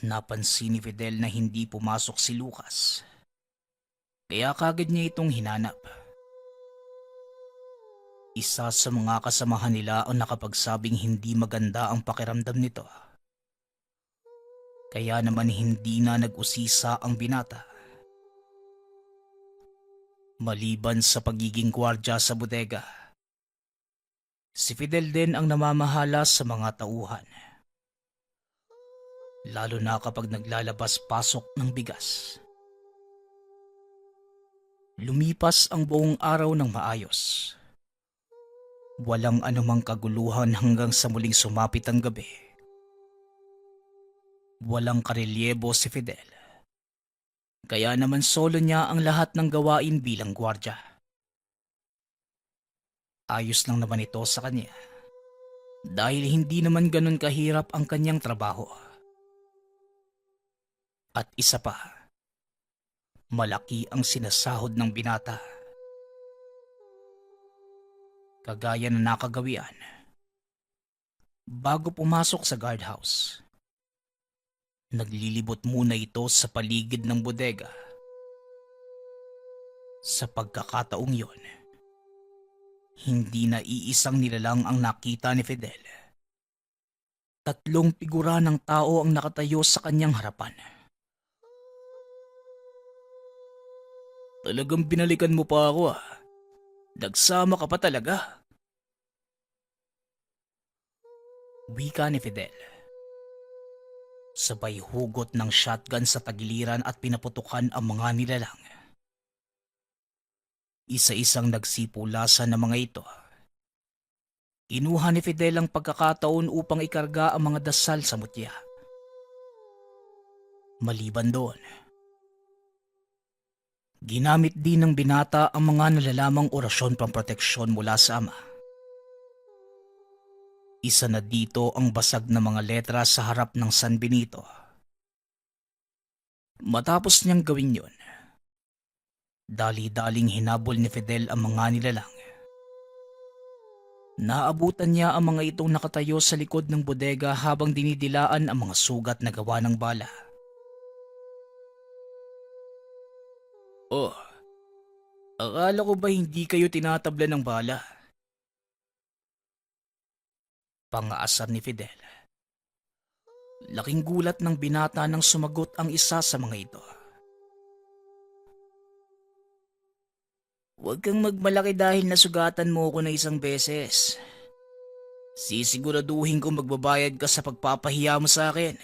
S1: Napansin ni Fidel na hindi pumasok si Lucas, kaya kagad niya itong hinanap. Isa sa mga kasamahan nila ang nakapagsabing hindi maganda ang pakiramdam nito. Kaya naman hindi na nag-usisa ang binata. Maliban sa pagiging gwardya sa bodega, si Fidel din ang namamahala sa mga tauhan. Lalo na kapag naglalabas-pasok ng bigas. Lumipas ang buong araw ng maayos. Walang anumang kaguluhan hanggang sa muling sumapit ang gabi. Walang karelyebo si Fidel. Kaya naman solo niya ang lahat ng gawain bilang gwardya. Ayos lang naman ito sa kanya. Dahil hindi naman ganun kahirap ang kanyang trabaho. At isa pa, malaki ang sinasahod ng binata. Kagaya na nakagawian, bago pumasok sa guardhouse, naglilibot muna ito sa paligid ng bodega. Sa pagkakataong yon, hindi na iisang nilalang ang nakita ni Fidel. 3 figura ng tao ang nakatayo sa kanyang harapan. Talagang binalikan mo pa ako ah. Nagsama ka pa talaga. Wika ni Fidel. Sabay hugot ng shotgun sa tagiliran at pinaputukan ang mga nilalang. Isa-isang nagsipulasan ng mga ito. Inuha ni Fidel ang pagkakataon upang ikarga ang mga dasal sa mutya. Maliban doon, ginamit din ng binata ang mga nalalamang orasyon pamproteksyon mula sa ama. Isa na dito ang basag na mga letra sa harap ng San Benito. Matapos niyang gawin yon, dali-daling hinabol ni Fidel ang mga nilalang. Naabutan niya ang mga itong nakatayo sa likod ng bodega habang dinidilaan ang mga sugat na gawa ng bala. Oh, akala ko ba hindi kayo tinatabla ng bala? Pangaasar ni Fidel. Laking gulat ng binata nang sumagot ang isa sa mga ito. Huwag kang magmalaki dahil nasugatan mo ako ng isang beses. Sisiguraduhin ko magbabayad ka sa pagpapahiya mo sa akin.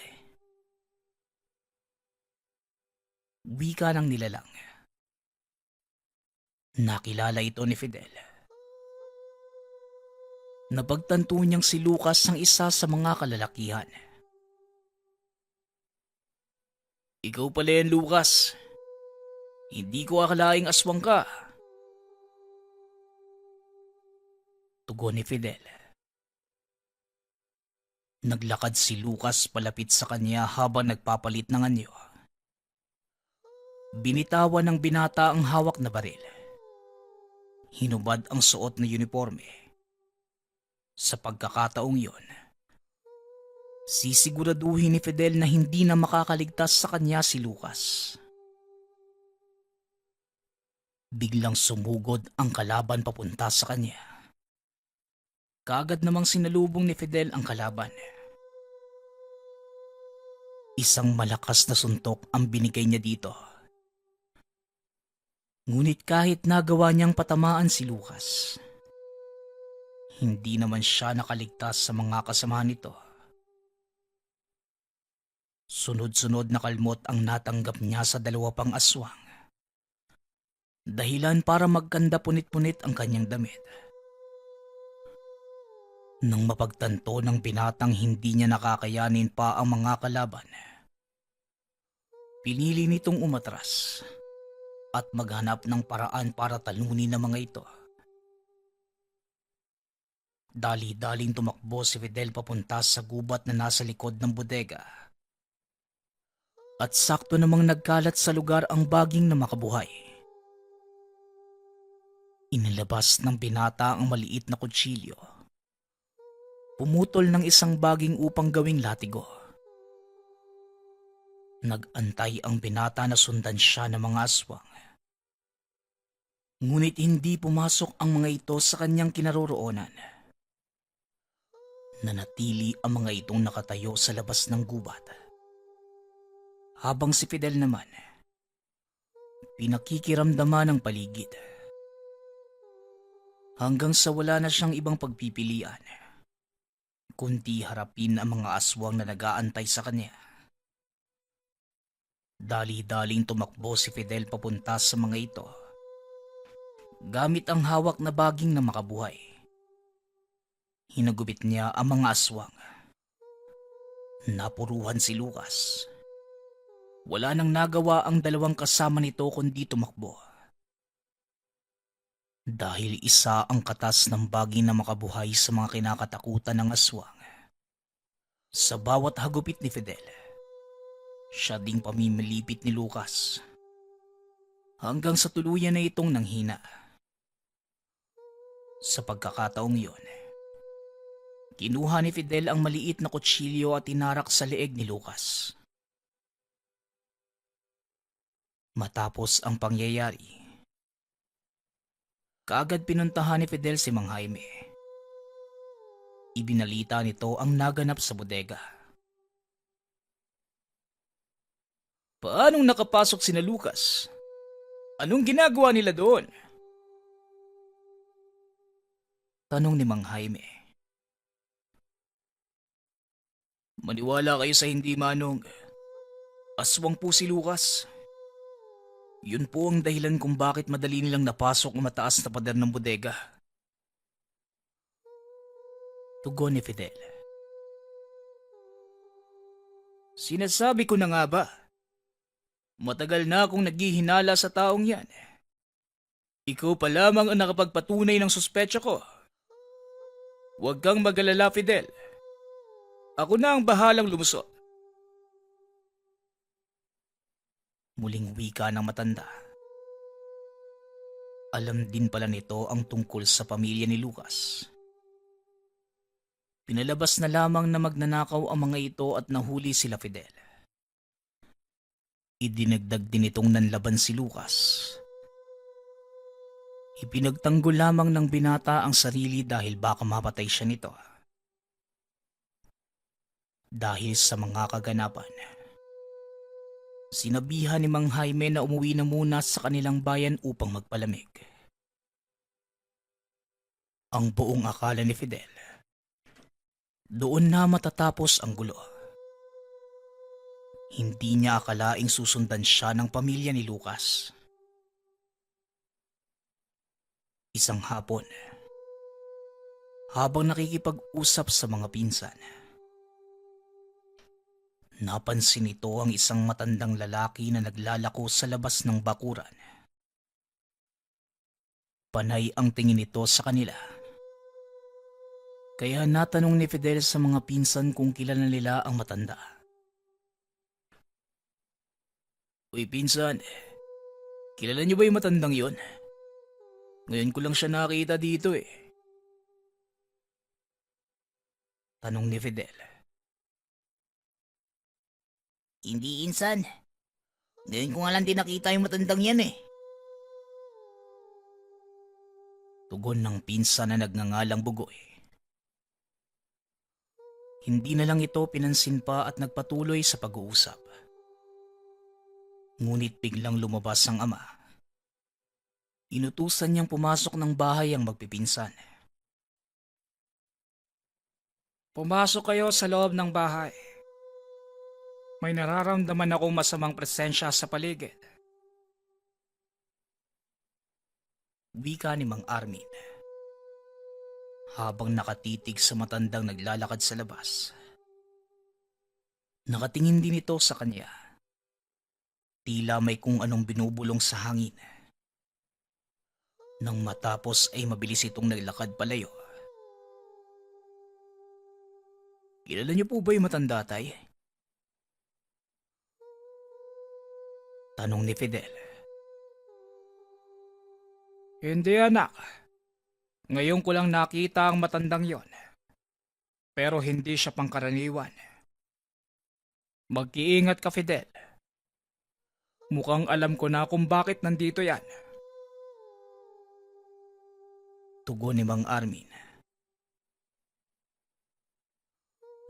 S1: Wika ng nilalang. Nakilala ito ni Fidel. Napagtanto niyang si Lucas ang isa sa mga kalalakihan. Ikaw pala yan, Lucas. Hindi ko akalaing aswang ka. Tugon ni Fidel. Naglakad si Lucas palapit sa kanya habang nagpapalit ng anyo. Binitawan ng binata ang hawak na baril. Hinubad ang suot na uniforme. Sa pagkakataong yon, sisiguraduhin ni Fidel na hindi na makakaligtas sa kanya si Lucas. Biglang sumugod ang kalaban papunta sa kanya. Kaagad namang sinalubong ni Fidel ang kalaban. Isang malakas na suntok ang binigay niya dito. Ngunit kahit nagawa niyang patamaan si Lucas, hindi naman siya nakaligtas sa mga kasamahan nito. Sunod-sunod na kalmot ang natanggap niya sa dalawa pang aswang. Dahilan para magkanda punit-punit ang kanyang damit. Nang mapagtanto ng binatang hindi niya nakakayanin pa ang mga kalaban, pinili nitong umatras at maghanap ng paraan para talunin ang mga ito. Dali-daling tumakbo si Fidel papunta sa gubat na nasa likod ng bodega. At sakto namang nagkalat sa lugar ang baging na makabuhay. Inilabas ng binata ang maliit na kutsilyo. Pumutol ng isang baging upang gawing latigo. Nag-antay ang binata na sundan siya ng mga aswang. Ngunit hindi pumasok ang mga ito sa kanyang kinaroroonan. Nanatili ang mga itong nakatayo sa labas ng gubat. Habang si Fidel naman, pinakikiramdaman ang paligid. Hanggang sa wala na siyang ibang pagpipilian, kundi harapin ang mga aswang na nag-aantay sa kanya. Dali-daling tumakbo si Fidel papunta sa mga ito, gamit ang hawak na baging na makabuhay. Hinagupit niya ang mga aswang. Napuruhan si Lucas. Wala nang nagawa ang dalawang kasama nito kundi tumakbo. Dahil isa ang katas ng baging na makabuhay sa mga kinakatakutan ng aswang. Sa bawat hagupit ni Fidel, siya ding pamimilipit ni Lucas. Hanggang sa tuluyan na itong nanghina. Sa pagkakataong yun, kinuha ni Fidel ang maliit na kutsilyo at tinarak sa leeg ni Lucas. Matapos ang pangyayari, kaagad pinuntahan ni Fidel si Mang Jaime. Ibinalita nito ang naganap sa bodega. Paanong nakapasok sina Lucas? Anong ginagawa nila doon? Tanong ni Mang Jaime. Maniwala kayo sa hindi, Manong. Aswang po si Lucas. Yun po ang dahilan kung bakit madali nilang napasok ang mataas na pader ng bodega. Tugon ni Fidel. Sinasabi ko na nga ba? Matagal na akong naghihinala sa taong yan. Ikaw pa lamang ang nakapagpatunay ng suspetsa ko. Huwag kang mag-alala, Fidel. Ako na ang bahalang lumusot. Muling wika ng matanda. Alam din pala nito ang tungkol sa pamilya ni Lucas. Pinalabas na lamang na magnanakaw ang mga ito at nahuli sila Fidel. Idinagdag din itong nanlaban si Lucas. Ipinagtanggol lamang ng binata ang sarili dahil baka mapatay siya nito. Dahil sa mga kaganapan, sinabihan ni Mang Jaime na umuwi na muna sa kanilang bayan upang magpalamig. Ang buong akala ni Fidel, doon na matatapos ang gulo. Hindi niya akalaing susundan siya ng pamilya ni Lucas. Isang hapon, habang nakikipag-usap sa mga pinsan, napansin nito ang isang matandang lalaki na naglalako sa labas ng bakuran. Panay ang tingin nito sa kanila. Kaya natanong ni Fidel sa mga pinsan kung kilala nila ang matanda. Uy pinsan, kilala niyo ba yung matandang yon? Ngayon ko lang siya nakita dito eh. Tanong ni Fidel. Hindi insan. Ngayon ko nga lang din nakita yung matandang yan eh. Tugon ng pinsan na nagngangalang Bugoy. Hindi na lang ito pinansin pa at nagpatuloy sa pag-uusap. Ngunit biglang lumabas ang ama. Inutusan niyang pumasok ng bahay ang magpipinsan.
S2: Pumasok kayo sa loob ng bahay. May nararamdaman akong masamang presensya sa paligid.
S1: Wika ni Mang Armin. Habang nakatitig sa matandang naglalakad sa labas. Nakatingin din ito sa kanya. Tila may kung anong binubulong sa hangin. Nang matapos ay mabilis itong naglakad palayo. Kilala niyo po ba yung matanda, tay? Tanong ni Fidel.
S2: Hindi anak. Ngayon ko lang nakita ang matandang yon. Pero hindi siya pangkaraniwan. Mag-iingat ka, Fidel. Mukhang alam ko na kung bakit nandito yan.
S1: Tugon ni Mang Armin.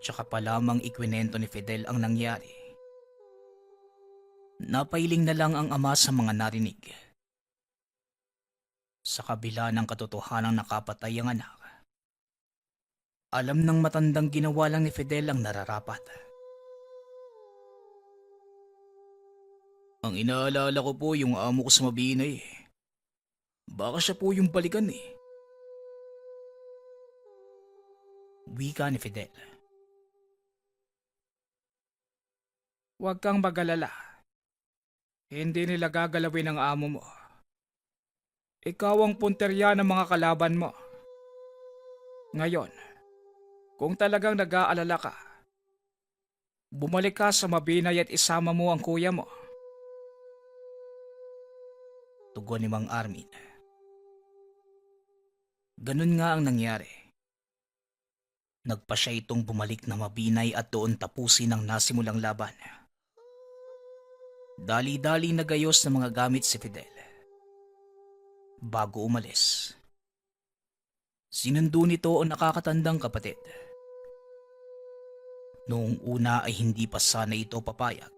S1: Tsaka pa lamang ikwinento ni Fidel ang nangyari. Napailing na lang ang ama sa mga narinig. Sa kabila ng katotohanang nakapatay ang anak, alam ng matandang ginawa lang ni Fidel ang nararapat. Ang inaalala ko po yung amo ko sa Mabinay. Baka siya po yung balikan eh. Wika ni Fidel.
S2: Huwag kang mag-alala. Hindi nila gagalawin ang amo mo. Ikaw ang punterya ng mga kalaban mo. Ngayon, kung talagang nag-aalala ka, bumalik ka sa Mabinay at isama mo ang kuya mo.
S1: Tugon ni Mang Armin. Ganun nga ang nangyari. Nagpa siya itong bumalik na Mabinay at doon tapusin ang nasimulang laban. Dali-dali nagayos ng mga gamit si Fidel. Bago umalis, sinundo nito ang nakakatandang kapatid. Noong una ay hindi pa sana ito papayag.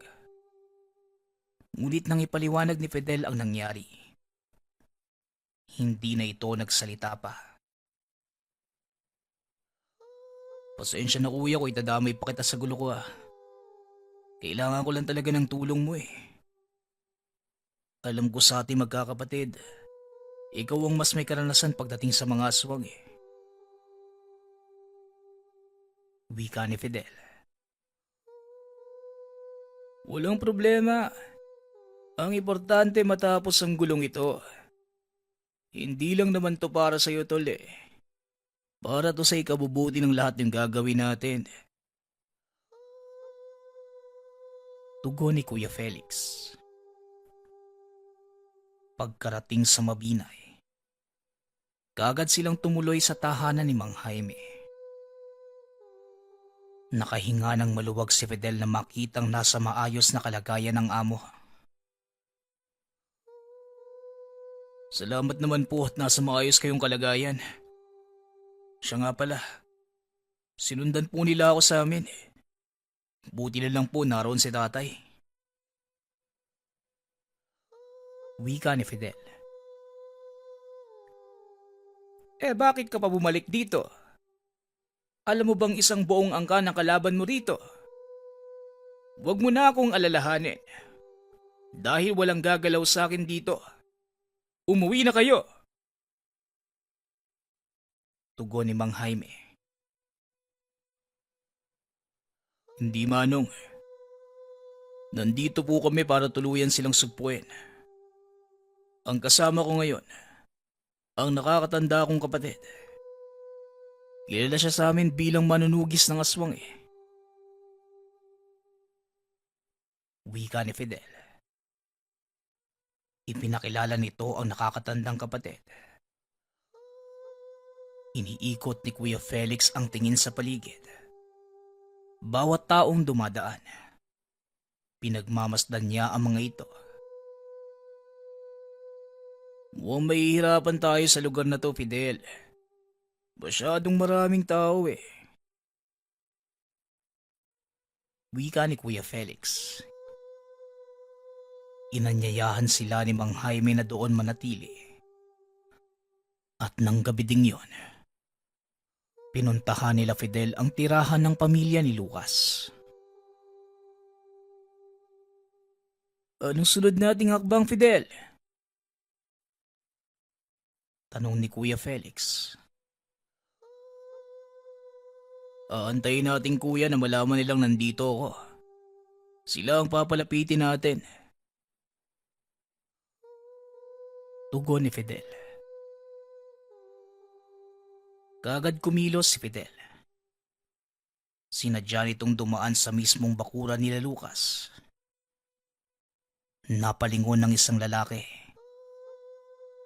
S1: Ngunit nang ipaliwanag ni Fidel ang nangyari, hindi na ito nagsalita pa. Pasensya na kuya ko, itadamay pa kita sa gulo ko ah. Kailangan ko lang talaga ng tulong mo eh. Alam ko sa ating magkakapatid, ikaw ang mas may karanasan pagdating sa mga aswang eh. Wika ni Fidel. Walang problema. Ang importante matapos ang gulong ito. Hindi lang naman to para sa'yo tol eh. Para to sa ikabubuti ng lahat ng gagawin natin. Tugon ni Kuya Felix. Pagkarating sa Mabinay, kaagad silang tumuloy sa tahanan ni Mang Jaime. Nakahinga ng maluwag si Fidel na makitang nasa maayos na kalagayan ng amo. Salamat naman po at nasa maayos kayong kalagayan. Siya nga pala, sinundan po nila ako sa amin. Buti na lang po naroon si tatay. Wika ni Fidel.
S2: Bakit ka pa bumalik dito? Alam mo bang isang buong angka ng kalaban mo rito? Huwag mo na akong alalahanin. Dahil walang gagalaw sa akin dito. Umuwi na kayo!
S1: Tugon ni Mang Jaime. Hindi manong. Nandito po kami para tuluyan silang sugpuin. Ang kasama ko ngayon, ang nakakatanda kong kapatid. Kilala siya sa amin bilang manunugis ng aswang eh. Wika ni Fidel. Ipinakilala nito ang nakakatandang kapatid. Iniikot ni Kuya Felix ang tingin sa paligid. Bawat taong dumadaan, pinagmamasdan niya ang mga ito. Mukhang mahihirapan tayo sa lugar na to, Fidel. Masyadong maraming tao eh. Wika ni Kuya Felix. Inanyayahan sila ni Mang Jaime na doon manatili. At nang gabi ding yon, pinuntahan nila Fidel ang tirahan ng pamilya ni Lucas. Anong sunod nating hakbang, Fidel? Tanong ni Kuya Felix. Aantayin natin kuya na malaman nilang nandito ako. Sila ang papalapitin natin. Tugon ni Fidel. Kagad kumilos si Fidel. Sinadya nitong dumaan sa mismong bakuran nila Lucas. Napalingon ng isang lalaki.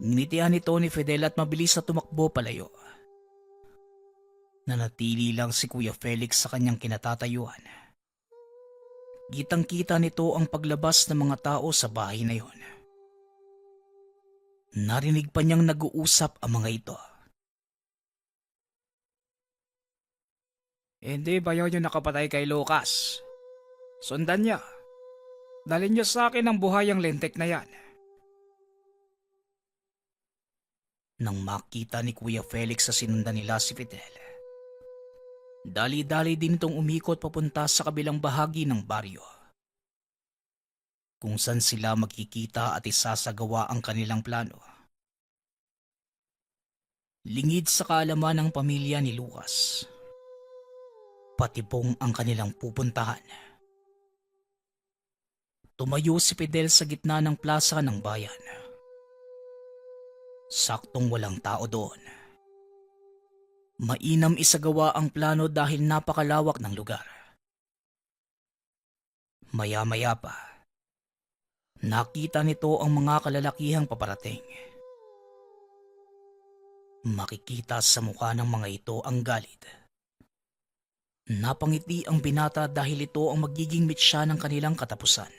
S1: Nginitihan nito ni Fidel at mabilis na tumakbo palayo. Nanatili lang si Kuya Felix sa kanyang kinatatayuan. Kitang-kita nito ang paglabas ng mga tao sa bahay na yon. Narinig pa niyang nag-uusap ang mga ito.
S2: Hindi ba yun yung nakapatay kay Lucas? Sundan niya. Dalhin niyo sa akin ang buhayang lentek na yan.
S1: Nang makita ni Kuya Felix sa sinundan nila si Fidel, dali-dali din itong umikot papunta sa kabilang bahagi ng baryo, kung saan sila magkikita at isasagawa ang kanilang plano. Lingid sa kaalaman ng pamilya ni Lucas, pati pong ang kanilang pupuntahan. Tumayo si Fidel sa gitna ng plaza ng bayan. Saktong walang tao doon. Mainam isagawa ang plano dahil napakalawak ng lugar. Maya-maya pa, nakita nito ang mga kalalakihang paparating. Makikita sa mukha ng mga ito ang galit. Napangiti ang binata dahil ito ang magiging mitsa ng kanilang katapusan.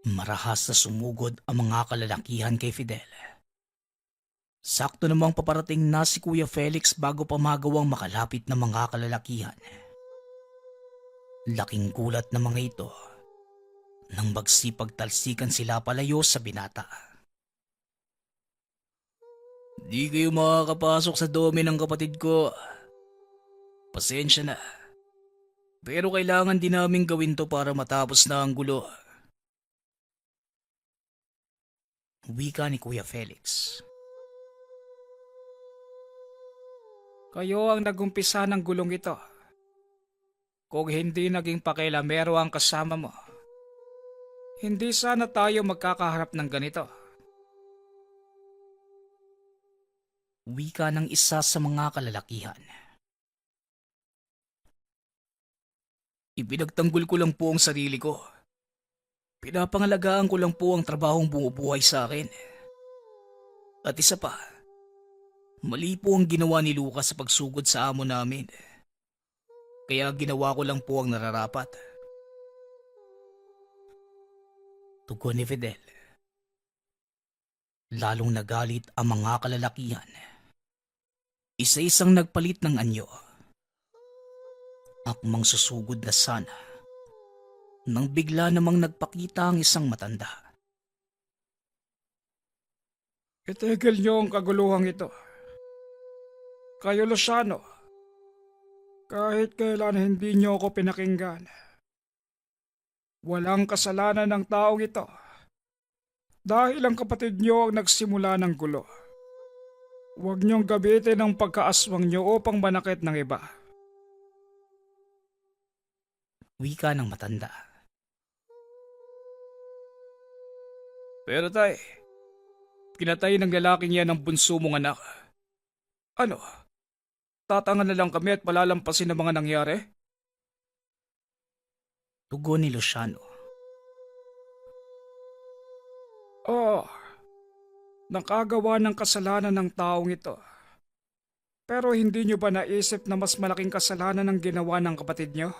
S1: Marahas na sumugod ang mga kalalakihan kay Fidel. Sakto namang paparating na si Kuya Felix bago pa magawang makalapit ng mga kalalakihan. Laking gulat ng mga ito nang magsipagtalsikan sila palayo sa binata. Di kayo makakapasok sa dome ng kapatid ko. Pasensya na. Pero kailangan din namin gawin to para matapos na ang gulo. Wika ni Kuya Felix.
S2: Kayo ang nagumpisa ng gulong ito. Kung hindi naging pakialamero ang kasama mo, hindi sana tayo magkakaharap ng ganito.
S1: Wika ng isa sa mga kalalakihan. Ipinagtanggol ko lang po ang sarili ko. Pinapangalagaan ko lang po ang trabahong bumubuhay sa akin. At isa pa, mali po ang ginawa ni Lucas sa pagsugod sa amo namin. Kaya ginawa ko lang po ang nararapat. Tugon ni Fidel. Lalong nagalit ang mga kalalakihan. Isa-isang nagpalit ng anyo. Akmang susugod na sana, nang bigla namang nagpakita ang isang matanda.
S2: Itigil niyo ang kaguluhang ito. Kayo, Luciano, kahit kailan hindi niyo ako pinakinggan. Walang kasalanan ng taong ito. Dahil ang kapatid niyo ang nagsimula ng gulo. Huwag niyong gamitin ang pagkaaswang niyo upang manakit ng iba.
S1: Wika ng matanda.
S2: Pero tay, kinatay ng lalaking yan ang bunso mong anak. Ano? Tatangan na lang kami at palalampasin ang mga nangyari?
S1: Tugon ni Luciano.
S2: Oo, nakagawa ng kasalanan ng taong ito. Pero hindi niyo ba naisip na mas malaking kasalanan ang ginawa ng kapatid niyo?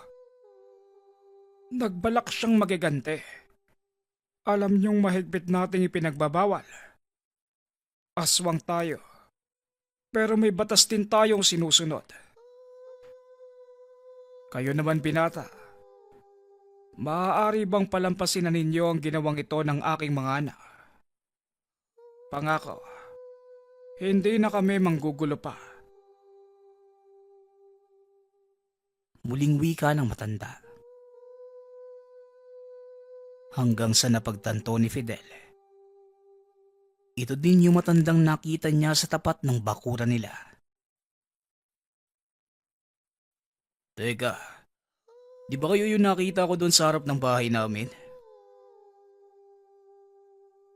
S2: Nagbalak siyang magigante. Alam niyong mahigpit nating ipinagbabawal. Aswang tayo. Pero may batas din tayong sinusunod. Kayo naman binata, Maaari bang palampasin na ninyo ang ginawang ito ng aking mga anak? Pangako, hindi na kami manggugulo pa.
S1: Muling wika ng matanda. Hanggang sa napagtanto ni Fidel. Ito din yung matandang nakita niya sa tapat ng bakuran nila. Teka, di ba kayo yung nakita ko doon sa harap ng bahay namin?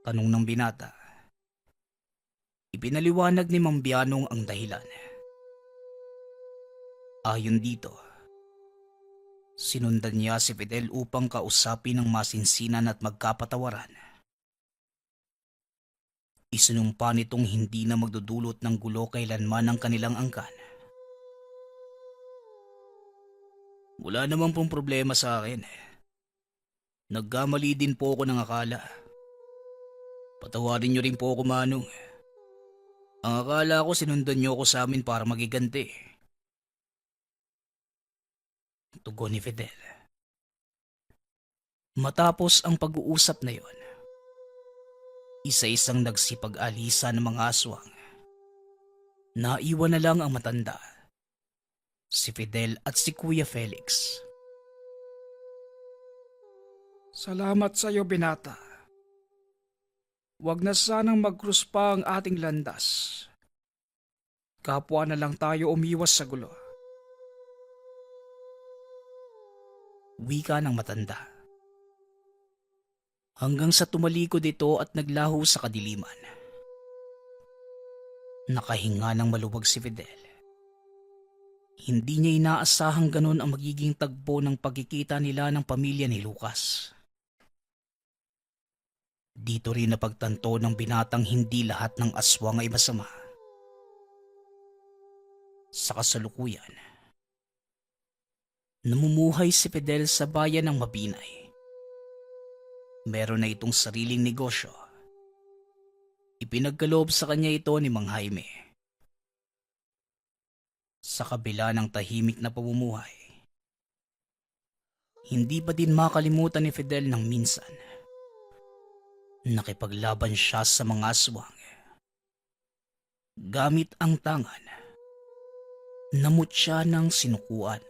S1: Tanong ng binata. Ipinaliwanag ni Mang Bianong ang dahilan. Ayon dito, sinundan niya si Fidel upang kausapin ng masinsinan at magkapatawaran. Isinumpa nitong hindi na magdudulot ng gulo kailanman ang kanilang angkan. Wala namang pong problema sa akin. Nagkamali din po ako ng akala. Patawarin niyo rin po ako, Manong. Ang akala ko sinundan niyo ako sa amin para magiganti. Tugon ni Fidel. Matapos ang pag-uusap na yon, isa-isang nagsipag-alisa ng mga aswang. Naiwan na lang ang matanda, si Fidel at si Kuya Felix.
S2: Salamat sa iyo, binata. Huwag na sanang mag-cruise pa ang ating landas. Kapwa na lang tayo umiwas sa gulo.
S1: Wika ng matanda. Hanggang sa tumalikod ito at naglaho sa kadiliman. Nakahinga ng maluwag si Fidel. Hindi niya inaasahang ganun ang magiging tagpo ng pagkikita nila ng pamilya ni Lucas. Dito rin napagtanto ng binatang hindi lahat ng aswang ay masama. Sa kasalukuyan, namumuhay si Fidel sa bayan ng Mabinay. Meron na itong sariling negosyo. Ipinagkaloob sa kanya ito ni Mang Jaime. Sa kabila ng tahimik na pamumuhay, hindi pa din makalimutan ni Fidel ng minsan. Nakipaglaban siya sa mga aswang. Gamit ang tangan, namut siya ng sinukuan.